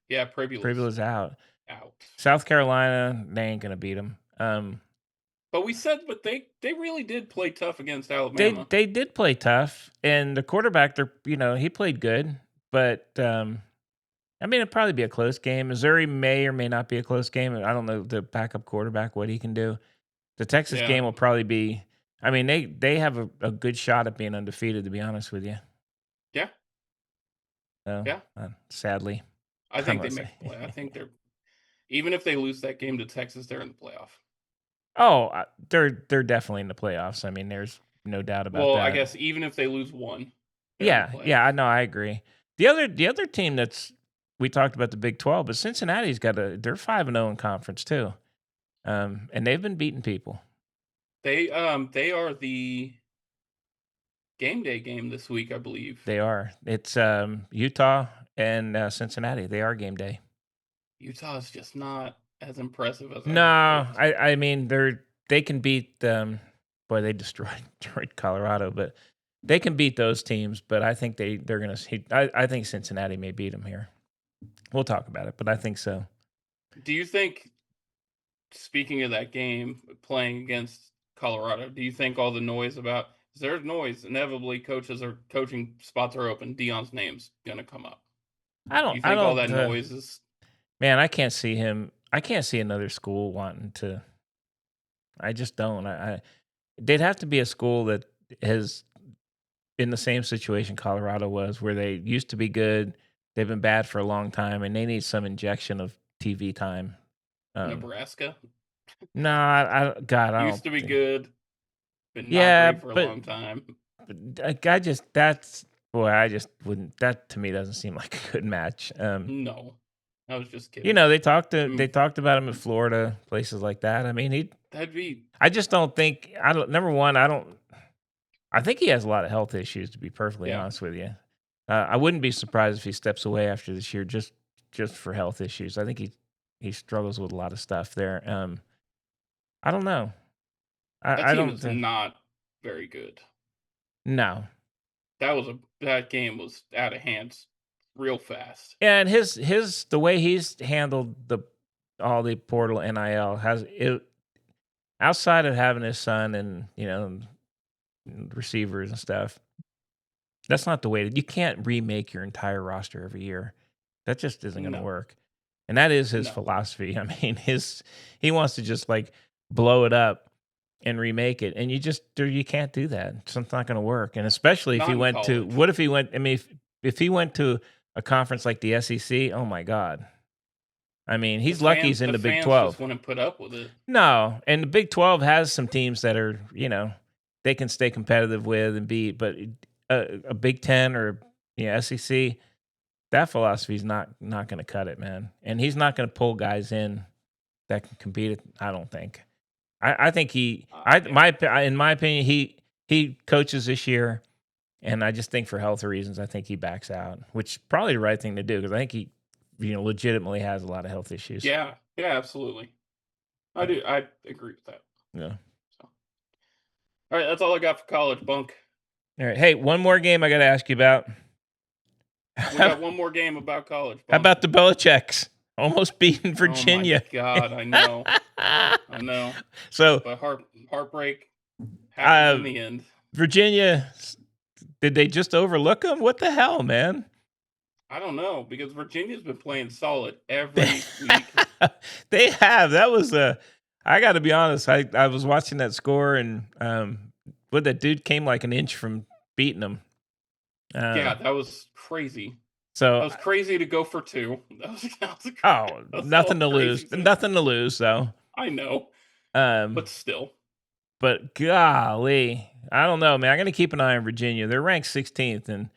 Yeah, Pribula's out. out. South Carolina, they ain't gonna beat them. But they really did play tough against They Alabama. they did play tough, and the quarterback, he played good, but I mean, it'd probably be a close game. Missouri may or may not be a close game. I don't know the backup quarterback what he can do. The Texas Yeah. game will probably be. I mean, they have a good shot at being undefeated. To be honest with you, Yeah. so, Yeah. sadly, I think they must make say. the play. I think they're even if they lose that game to Texas, they're in the playoff. Oh, they're definitely in the playoffs. I mean, there's no doubt about Well, that. I guess even if they lose one, they're in the Yeah, playoff. I know, I agree. The other team that's we talked about the Big 12, but Cincinnati's they're 5-0 in conference too. And they've been beating people. They are the game day game this week, I believe. They are. It's Utah and Cincinnati. They are game day. Utah is just not as impressive as I No, would have hoped. I mean they can beat boy, they destroyed Colorado, but they can beat those teams, but I think they're going to I think Cincinnati may beat them here. We'll talk about it, but I think so. Do you think, speaking of that game, playing against Colorado, do you think all the noise about there's noise, inevitably coaching spots are open, Dion's name's gonna come up. Do you I think all don't that noise is man, I can't see him. I can't see another school wanting to. I just don't. They'd have to be a school that has in the same situation Colorado was, where they used to be good, they've been bad for a long time, and they need some injection of TV time. Nebraska? No, God, I Used don't. to be good, been not Yeah, great for a but long time. I just that's boy, I just wouldn't. That to me doesn't seem like a good match. No. I was just kidding. They talked about him in Florida, places like that. I mean, That'd be I just don't think. I don't. Number one, I don't. I think he has a lot of health issues. To be perfectly Yeah. honest with you, I wouldn't be surprised if he steps away after this year, just for health issues. I think he struggles with a lot of stuff there. I don't know. that I team don't. is not very good. No. That game was out of hands real fast. Yeah, and his the way he's handled all the portal NIL has it outside of having his son and receivers and stuff. That's not the way you can't remake your entire roster every year. That just isn't going to No. work. And that is his No. philosophy. I mean, he wants to just like blow it up and remake it, and you can't do that. It's not going to work. And especially if Not he in went to college. what if he went? I mean, if he went to a conference like the SEC, oh my God. I mean, he's lucky he's in the Big fans 12. just wouldn't put up with it. No, and the Big 12 has some teams that are, they can stay competitive with and beat, but a Big 10 or SEC, that philosophy is not going to cut it, man. And he's not going to pull guys in that can compete. I don't think. I think in my opinion, he coaches this year, and I just think for health reasons, I think he backs out, which is probably the right thing to do because I think he, legitimately has a lot of health issues. Yeah, absolutely. I do. I agree with that. Yeah. So, all right, that's all I got for college, Bunk. All right. Hey, one more game I got to ask you about. We got one more game about college. Bunk. How about the Belichicks almost beating Virginia? Oh my God, I know. I know. So, But heartbreak happens in the end. Virginia, did they just overlook them? What the hell, man? I don't know because Virginia's been playing solid every week. They have. That was I got to be honest. I was watching that score and that dude came like an inch from beating them. Yeah, that was crazy. So that was crazy to go for two. Nothing to lose. Nothing to lose, though. I know. But still. But golly, I don't know, man. I'm gonna keep an eye on Virginia. They're ranked 16th, and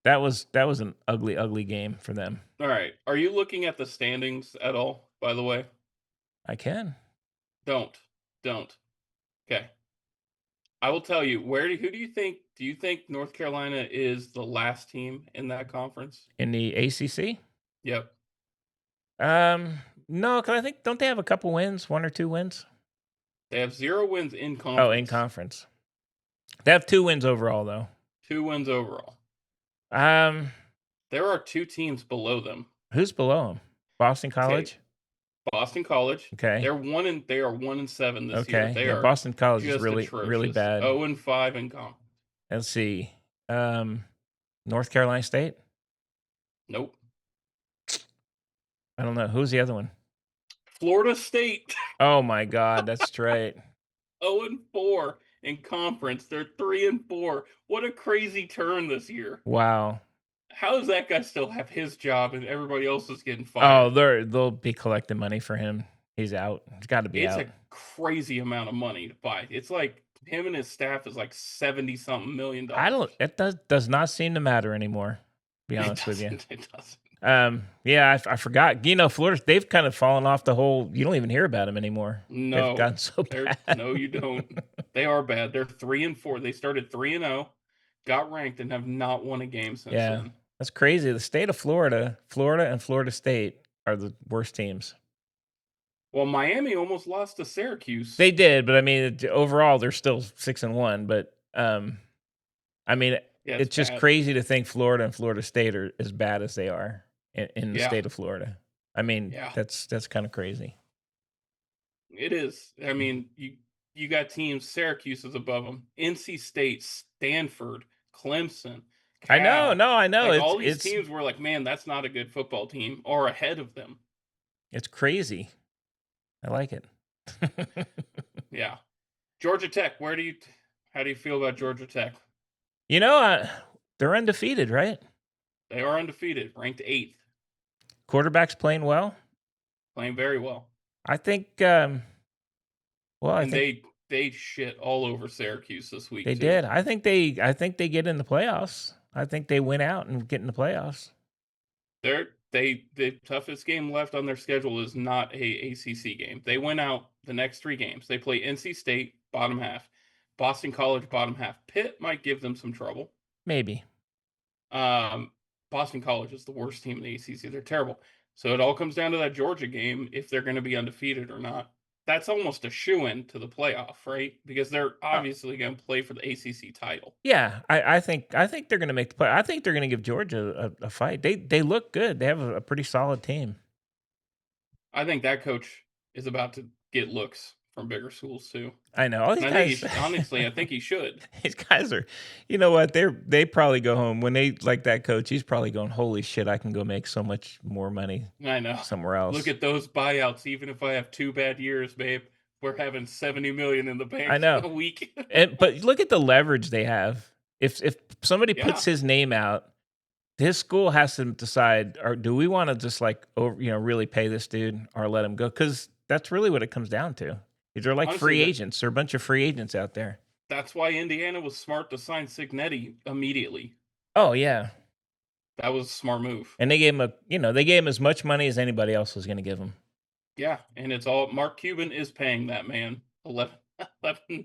that was an ugly, ugly game for them. All right. Are you looking at the standings at all, by the way? I can. Don't. Okay. I will tell you. Do you think North Carolina is the last team in that conference? In the ACC? Yep. No, because I think don't they have a couple wins, 1 or 2 wins? They have 0 wins in conference. Oh, in conference. They have 2 wins overall, though. 2 wins overall. There are 2 teams below them. Who's below them? Boston Okay, College? Boston College. Okay. They are 1-7 this year. Okay. They Yeah, are Boston College is just really, really atrocious. bad. 0-5 in conference. Let's see. Um, North Carolina State? Nope. I don't know. Who's the other one? Florida State. Oh my God, that's right. 0-4 in conference. They're 3-4. What a crazy turn this year. Wow. How does that guy still have his job and everybody else is getting Oh, fired? they'll be collecting money for him. He's out. He's got to be It's out. a crazy amount of money to buy. It's like him and his staff is like 70 something million I don't. dollars. It does not seem to matter anymore. To be It honest with you. doesn't. It doesn't. Yeah, I forgot. You know, Florida. They've kind of fallen off the whole. You don't even hear about them anymore. They've No. gotten so They're bad. no, you don't. They are bad. They're 3-4. They started 3-0, got ranked, and have not won a game since Yeah, then. that's crazy. The state of Florida, Florida and Florida State are the worst teams. Well, Miami almost lost to Syracuse. They did, but I mean, overall, they're still 6-1. But I mean, Yeah, it's just bad. crazy to think Florida and Florida State are as bad as they are in the Yeah. state of Florida. I mean, Yeah. that's kind of crazy. It is. I mean, you got teams. Syracuse is above them. NC State, Stanford, Clemson, I know, Cal. no, I know. Like It's all these teams were like, man, that's not a good football team, or ahead of them. it's crazy. I like it. Yeah. Georgia Tech. How do you feel about Georgia Tech? You know, they're undefeated, right? They are undefeated, ranked 8th, Quarterback's playing well. playing very well. I think. Well, I And think they shit all over Syracuse this week they too. did. I think they get in the playoffs. I think they win out and get in the playoffs. The toughest game left on their schedule is not a ACC game. They win out the next 3 games. They play NC State bottom half, Boston College bottom half. Pitt might give them some trouble. Maybe. Boston College is the worst team in the ACC. They're terrible. So it all comes down to that Georgia game if they're going to be undefeated or not. That's almost a shoe-in to the playoff, right? Because they're obviously going to play for the ACC title. Yeah, I think they're going to make the play. I think they're going to give Georgia a fight. They look good. They have a pretty solid team. I think that coach is about to get looks from bigger schools too. I know. All these And I think guys, honestly, I think he should. these guys are, you know what? They probably go home when they like that coach. He's probably going, holy shit, I can go make so much more money I know. somewhere else. Look at those buyouts. Even if I have 2 bad years, babe, we're having 70 million in the bank I know. in a week. But look at the leverage they have. If somebody Yeah. puts his name out, his school has to decide: or do we want to just like really pay this dude, or let him go? Because that's really what it comes down to. They're like Honestly, free agents. They're a bunch of free agents out there. That's why Indiana was smart to sign Signetti immediately. Oh yeah, That was a smart move. and they gave him they gave him as much money as anybody else was going to give him. Yeah, and it's all Mark Cuban is paying that man 11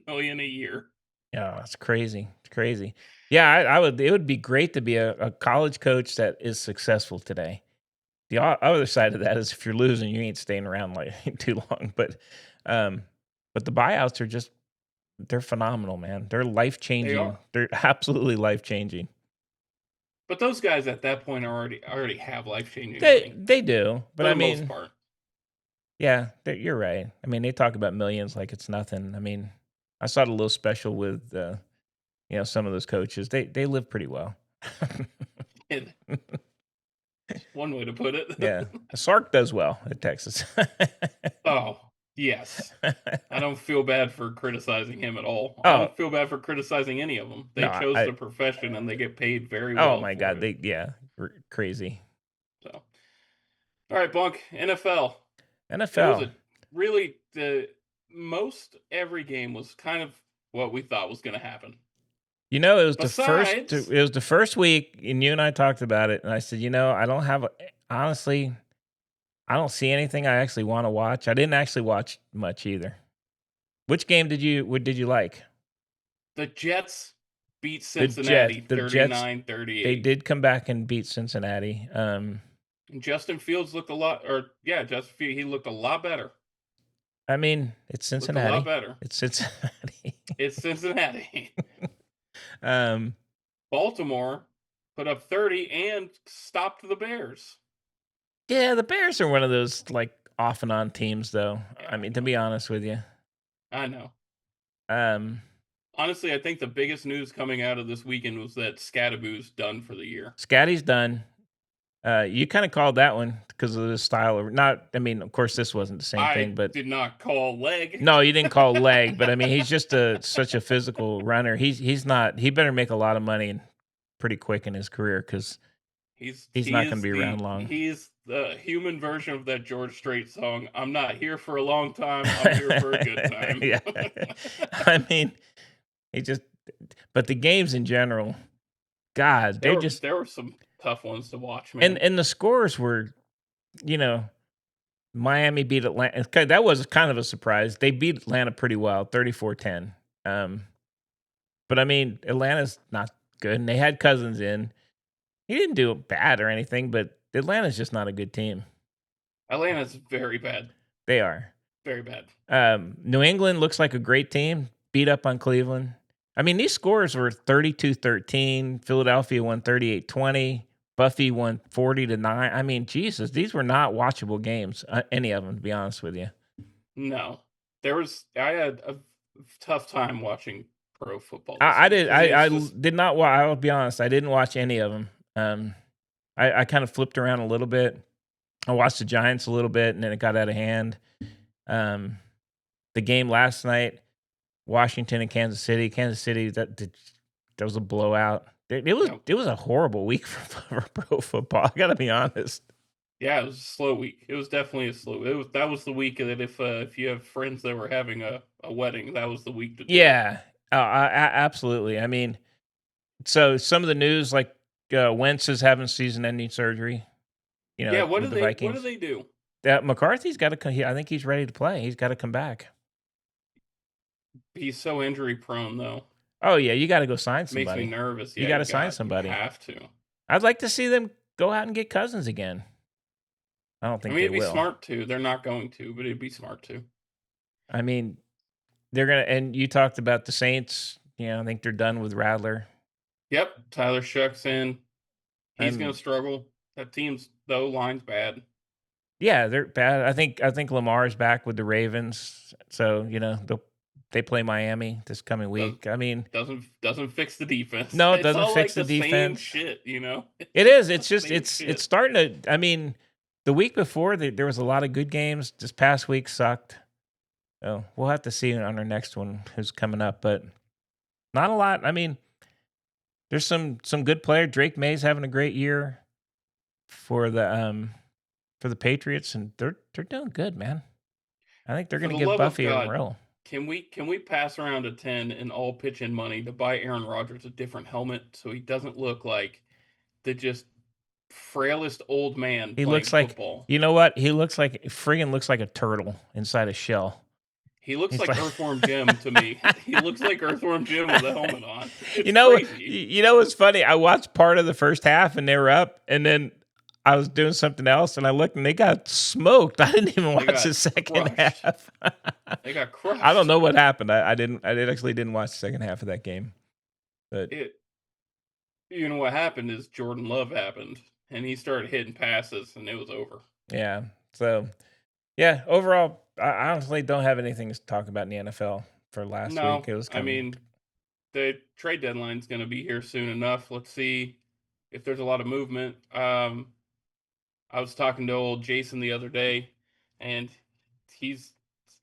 million a year. Yeah, it's crazy. It's crazy. Yeah, I would. It would be great to be a college coach that is successful today. The other side of that is if you're losing, you ain't staying around like too long. But the buyouts are they're phenomenal, man. They're life changing. are. They're absolutely life changing. But those guys at that point already have life changing They money they do, but for I the mean, most part. yeah, you're right. I mean, they talk about millions like it's nothing. I mean, I saw the little special with some of those coaches. They live pretty well. One way to put it. Yeah, Sark does well at Texas. Oh, yes. I don't feel bad for criticizing him at all. Oh. I don't feel bad for criticizing any of them. They No, chose I- the profession and they get paid very well. Oh my for god, it. crazy. So, all right, Bunk. NFL. It was NFL. really the most every game was kind of what we thought was going to happen. You know, it was Besides- the first week, and you and I talked about it, and I said, honestly, I don't see anything I actually want to watch. I didn't actually watch much either. Which game did you like? The Jets beat Cincinnati the Jets, 39-38. They did come back and beat Cincinnati. And Justin Fields looked he looked a lot better. I mean, it's Looked a Cincinnati. lot better. It's Cincinnati. It's Cincinnati. um, Baltimore put up 30 and stopped the Bears. Yeah, the Bears are one of those like off and on teams, though. Yeah, I mean, to be honest with you, I know. um, Honestly, I think the biggest news coming out of this weekend was that Scadaboo's done for the year. Scatty's done. You kind of called that one because of the style. Of, not, I mean, of course, this wasn't the same thing, I but did not call leg. no, you didn't call leg. But I mean, he's just such a physical runner. He's not. He better make a lot of money and pretty quick in his career because He's he's he not going to is be around the long. he's the human version of that George Strait song. I'm not here for a long time. I'm here for a good time. Yeah, I mean, he just. But the games in general, God, they just there were some tough ones to watch, man. and the scores were, you know, Miami beat Atlanta. That was kind of a surprise. They beat Atlanta pretty well, 34-10. But I mean, Atlanta's not good, and they had Cousins in. He didn't do bad or anything, but Atlanta's just not a good team. Atlanta's very bad. They are. Very bad. New England looks like a great team, beat up on Cleveland. I mean, these scores were 32-13. Philadelphia won 38-20. Buffy won 40-9. I mean, Jesus, these were not watchable games, any of them, to be honest with you. No. I had a tough time watching pro football. I this did. year, 'cause I it's just- did not. I'll be honest. I didn't watch any of them. I kind of flipped around a little bit. I watched the Giants a little bit, and then it got out of hand. The game last night, Washington and Kansas City. Kansas City, that was a blowout. It was a horrible week for pro football. I got to be honest. Yeah, it was a slow week. It was definitely a slow. That was the week that if you have friends that were having a wedding, that was the week to do it. Yeah, absolutely. I mean, so some of the news, like Wentz is having season-ending surgery. You know, Yeah, what with do the they Vikings. do? McCarthy's got to come. I think he's ready to play. He's got to come back. He's so injury prone though. Oh yeah, you got to go sign Makes somebody. me nervous. You Yeah, gotta sign somebody. You have to. I'd like to see them go out and get Cousins again. I don't I think mean, they it'd be will. smart to. They're not going to, but it'd be smart to. I mean, they're gonna. And you talked about the Saints. You know, I think they're done with Rattler. Yep, Tyler Shuck's in. He's I'm- going to struggle. That team's though line's bad. Yeah, they're bad. I think Lamar's back with the Ravens. So you know they play Miami this coming week. I mean, Doesn't fix the defense. No, it It's doesn't all fix like the Same defense. shit, you know. it is. all It's the just same it's shit. starting to. I mean, the week before there was a lot of good games. This past week sucked. Oh, we'll have to see on our next one who's coming up, but not a lot. I mean, there's some good player. Drake May's having a great year for the Patriots, and they're doing good, man. I think they're For going to the give love of Buffy a God, roll. Can we pass around a 10 and all pitch in money to buy Aaron Rodgers a different helmet so he doesn't look like the just frailest old man He playing looks like football? you know what? He looks like friggin' looks like a turtle inside a shell. He looks He's like like- Earthworm Jim to me. He looks like Earthworm Jim with a helmet on. It's you know, crazy. you know what's funny? I watched part of the first half and they were up, and then I was doing something else and I looked and they got smoked. I didn't even watch got the second crushed. half. They got crushed. I don't know what happened. I actually didn't watch the second half of that game. But You know what happened is Jordan Love happened, and he started hitting passes, and it was over. yeah. So yeah, overall, I honestly don't have anything to talk about in the NFL for last No, week. It was I mean, the trade deadline's going to be here soon enough. Let's see if there's a lot of movement. I was talking to old Jason the other day, and he's,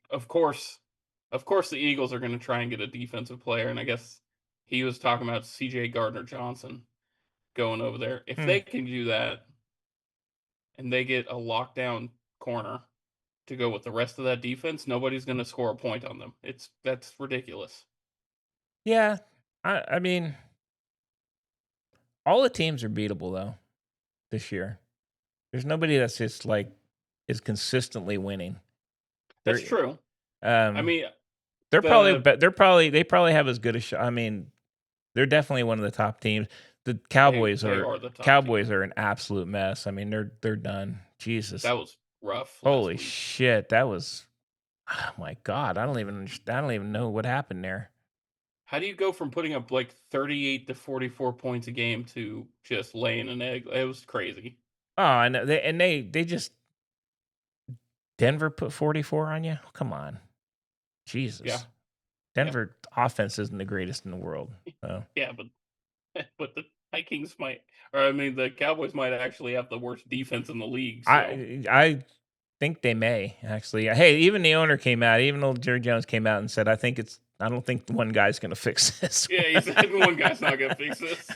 of course, the Eagles are going to try and get a defensive player, and I guess he was talking about C.J. Gardner-Johnson going over there. If they can do that, and they get a lockdown corner to go with the rest of that defense, nobody's going to score a point on them. That's ridiculous. yeah. I mean, all the teams are beatable though this year. There's nobody that's just like is consistently winning. That's They're- true. I mean, they're the- probably they probably have as good a shot. I mean, they're definitely one of the top teams. The Cowboys they are are the top Cowboys team. are an absolute mess. I mean, they're done. Jesus, That was rough. last holy week. shit, that was. Oh my god, I don't even know what happened there. How do you go from putting up like 38 to 44 points a game to just laying an egg? It was crazy. Oh, I know. They just Denver put 44 on you. Oh, come on, Yeah. Jesus. Yeah. Denver offense isn't the greatest in the world. So Yeah, but but the Vikings might, or I mean, the Cowboys might actually have the worst defense in the league. So I think they may actually. Hey, even the owner came out. Even old Jerry Jones came out and said, "I think it's. I don't think one guy's going to fix this." yeah, he said one guy's not gonna fix this.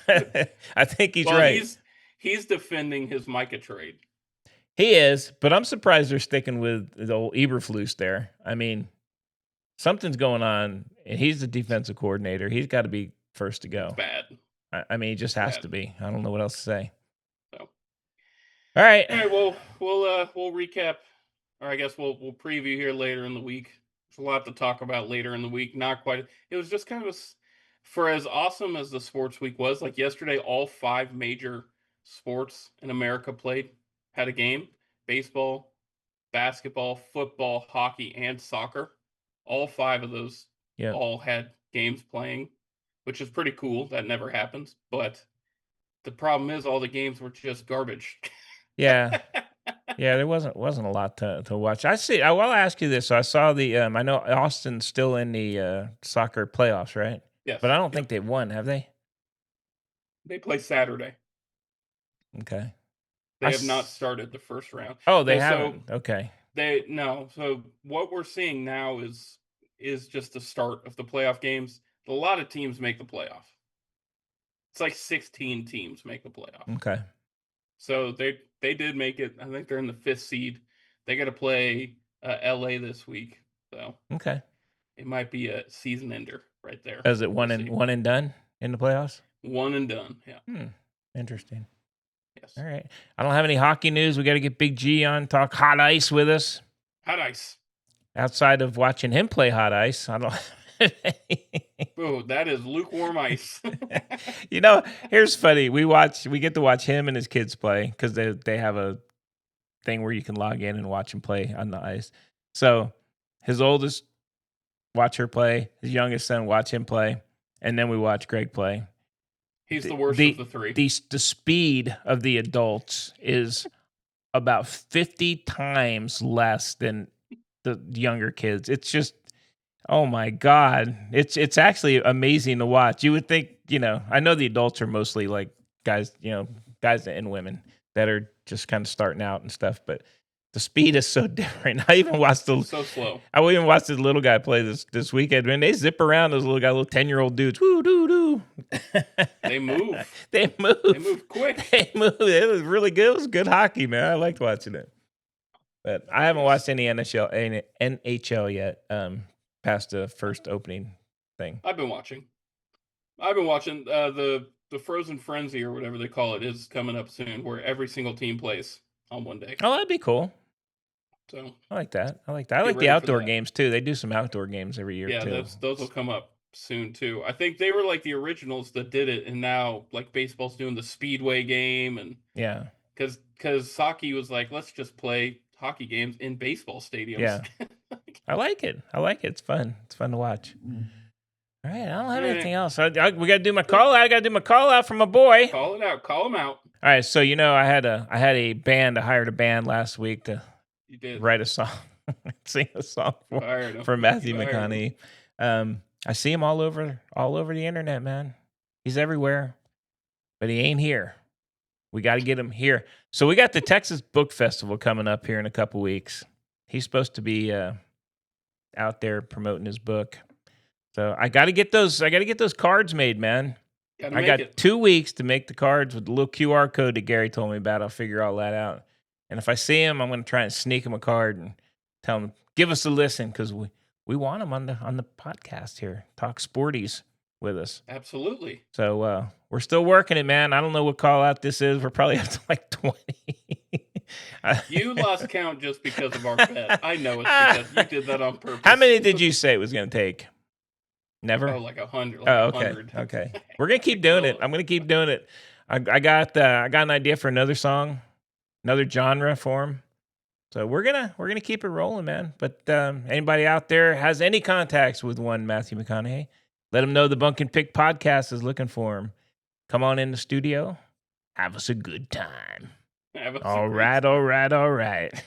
I think he's Well, right. he's defending his Micah trade. He is, but I'm surprised they're sticking with the old Eberflus there. I mean, something's going on, and he's the defensive coordinator. He's got to be first to It's go. bad. I mean, he just has Bad. to be. I don't know what else to say. So All right. all right, we'll recap, or I guess we'll preview here later in the week. There's a lot to talk about later in the week. Not quite. It was just kind of for as awesome as the sports week was. Like yesterday, all 5 major sports in America had a game: baseball, basketball, football, hockey, and soccer. All 5 of those Yeah. all had games playing, which is pretty cool. That never happens. But the problem is all the games were just garbage. Yeah. Yeah, there wasn't a lot to watch. I see. I will ask you this. So I saw the. I know Austin's still in the soccer playoffs, right? Yes. But I don't Yep. think they've won, have they? They play Saturday. Okay. They have not started the first round. Oh, they No, so haven't. Okay. So what we're seeing now is just the start of the playoff games. A lot of teams make the playoff. It's like 16 teams make the playoff. Okay. So they did make it. I think they're in the 5th seed. They got to play LA this week. So Okay. it might be a season ender right there. Is it We'll see. one and done in the playoffs? One and done. Yeah. Interesting. Yes. All right. I don't have any hockey news. We got to get Big G on, talk hot ice with us. Hot ice. Outside of watching him play hot ice, I don't. Oh, that is lukewarm ice. You know, here's funny. We get to watch him and his kids play because they have a thing where you can log in and watch him play on the ice. So his oldest watch her play, his youngest son watch him play, and then we watch Greg play. He's the worst of the 3. The speed of the adults is about 50 times less than the younger kids. It's just, oh my God. It's actually amazing to watch. You would think, I know the adults are mostly like guys and women that are just kind of starting out and stuff, but the speed is so different. I even watched so slow. I even watched this little guy play this weekend. When they zip around, those little 10-year-old dudes. Woo doo doo. They move. They move. They move quick. They move. It was really good. It was good hockey, man. I liked watching it. But I haven't watched any NHL yet. Past the first opening thing. I've been watching. The Frozen Frenzy or whatever they call it is coming up soon, where every single team plays on one day. Oh, that'd be cool. So I like that. I like the ready for outdoor that. games too. They do some outdoor games every year too. yeah, those will come up soon too. I think they were like the originals that did it, and now like baseball's doing the Speedway game, and Yeah. because hockey was like, let's just play hockey games in baseball stadiums. Yeah. I like it. It's fun. It's fun to watch. All right. I don't have All anything right. else. We got to do my call out. I got to do my call out for my boy. Call it out. Call them out. All right. So, I had a band. I hired a band last week to You did. write a song, sing a song Fired 'em. for Matthew You fired 'em. McConaughey. I see him all over the internet, man. He's everywhere, but he ain't here. We got to get him here. So we got the Texas Book Festival coming up here in a couple weeks. He's supposed to be out there promoting his book. So I got to get those cards made, man. Gotta I make got it. 2 weeks to make the cards with the little QR code that Gary told me about. I'll figure all that out. And if I see him, I'm going to try and sneak him a card and tell him, give us a listen, because we want him on the podcast here. Talk sporties with us. Absolutely. So we're still working it, man. I don't know what call out this is. We're probably up to like 20. You lost count just because of our bet. I know it's because you did that on purpose. How many did you say it was going to take? Never? Oh, like 100. Like Oh, okay. 100. Okay. We're gonna keep doing it. I'm gonna keep doing it. I got an idea for another song, another genre for him. So we're gonna keep it rolling, man. But anybody out there has any contacts with one Matthew McConaughey, Let them know the Bunk and Pick podcast is looking for them. Come on in the studio. Have us a good time. Have us a All great right, time. all right, all right.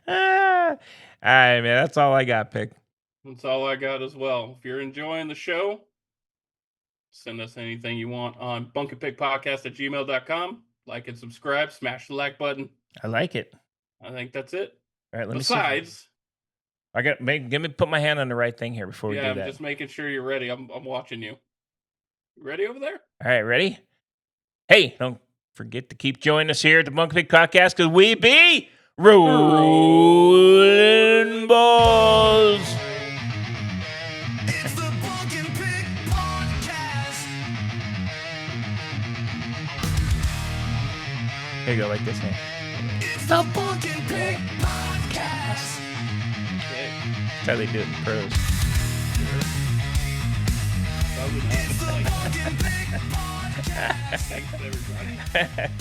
All right, man. That's all I got, Pick. That's all I got as well. If you're enjoying the show, send us anything you want on bunkandpickpodcast@gmail.com. Like and subscribe. Smash the like button. I like it. I think that's it. All right, let me see. Besides, Give me put my hand on the right thing here before we yeah, do I'm that. just making sure you're ready. I'm watching you. You ready over there? All right, ready? Hey, don't forget to keep joining us here at the Bunk and Pick podcast because we be Rollin Balls. It's the Bunk and Pick podcast. Here you go, like this, man. It's the Bunk and Pick podcast. Okay. That's how they do it in pros. Probably It's the not. Bunk and Pick podcast. Thanks, everybody.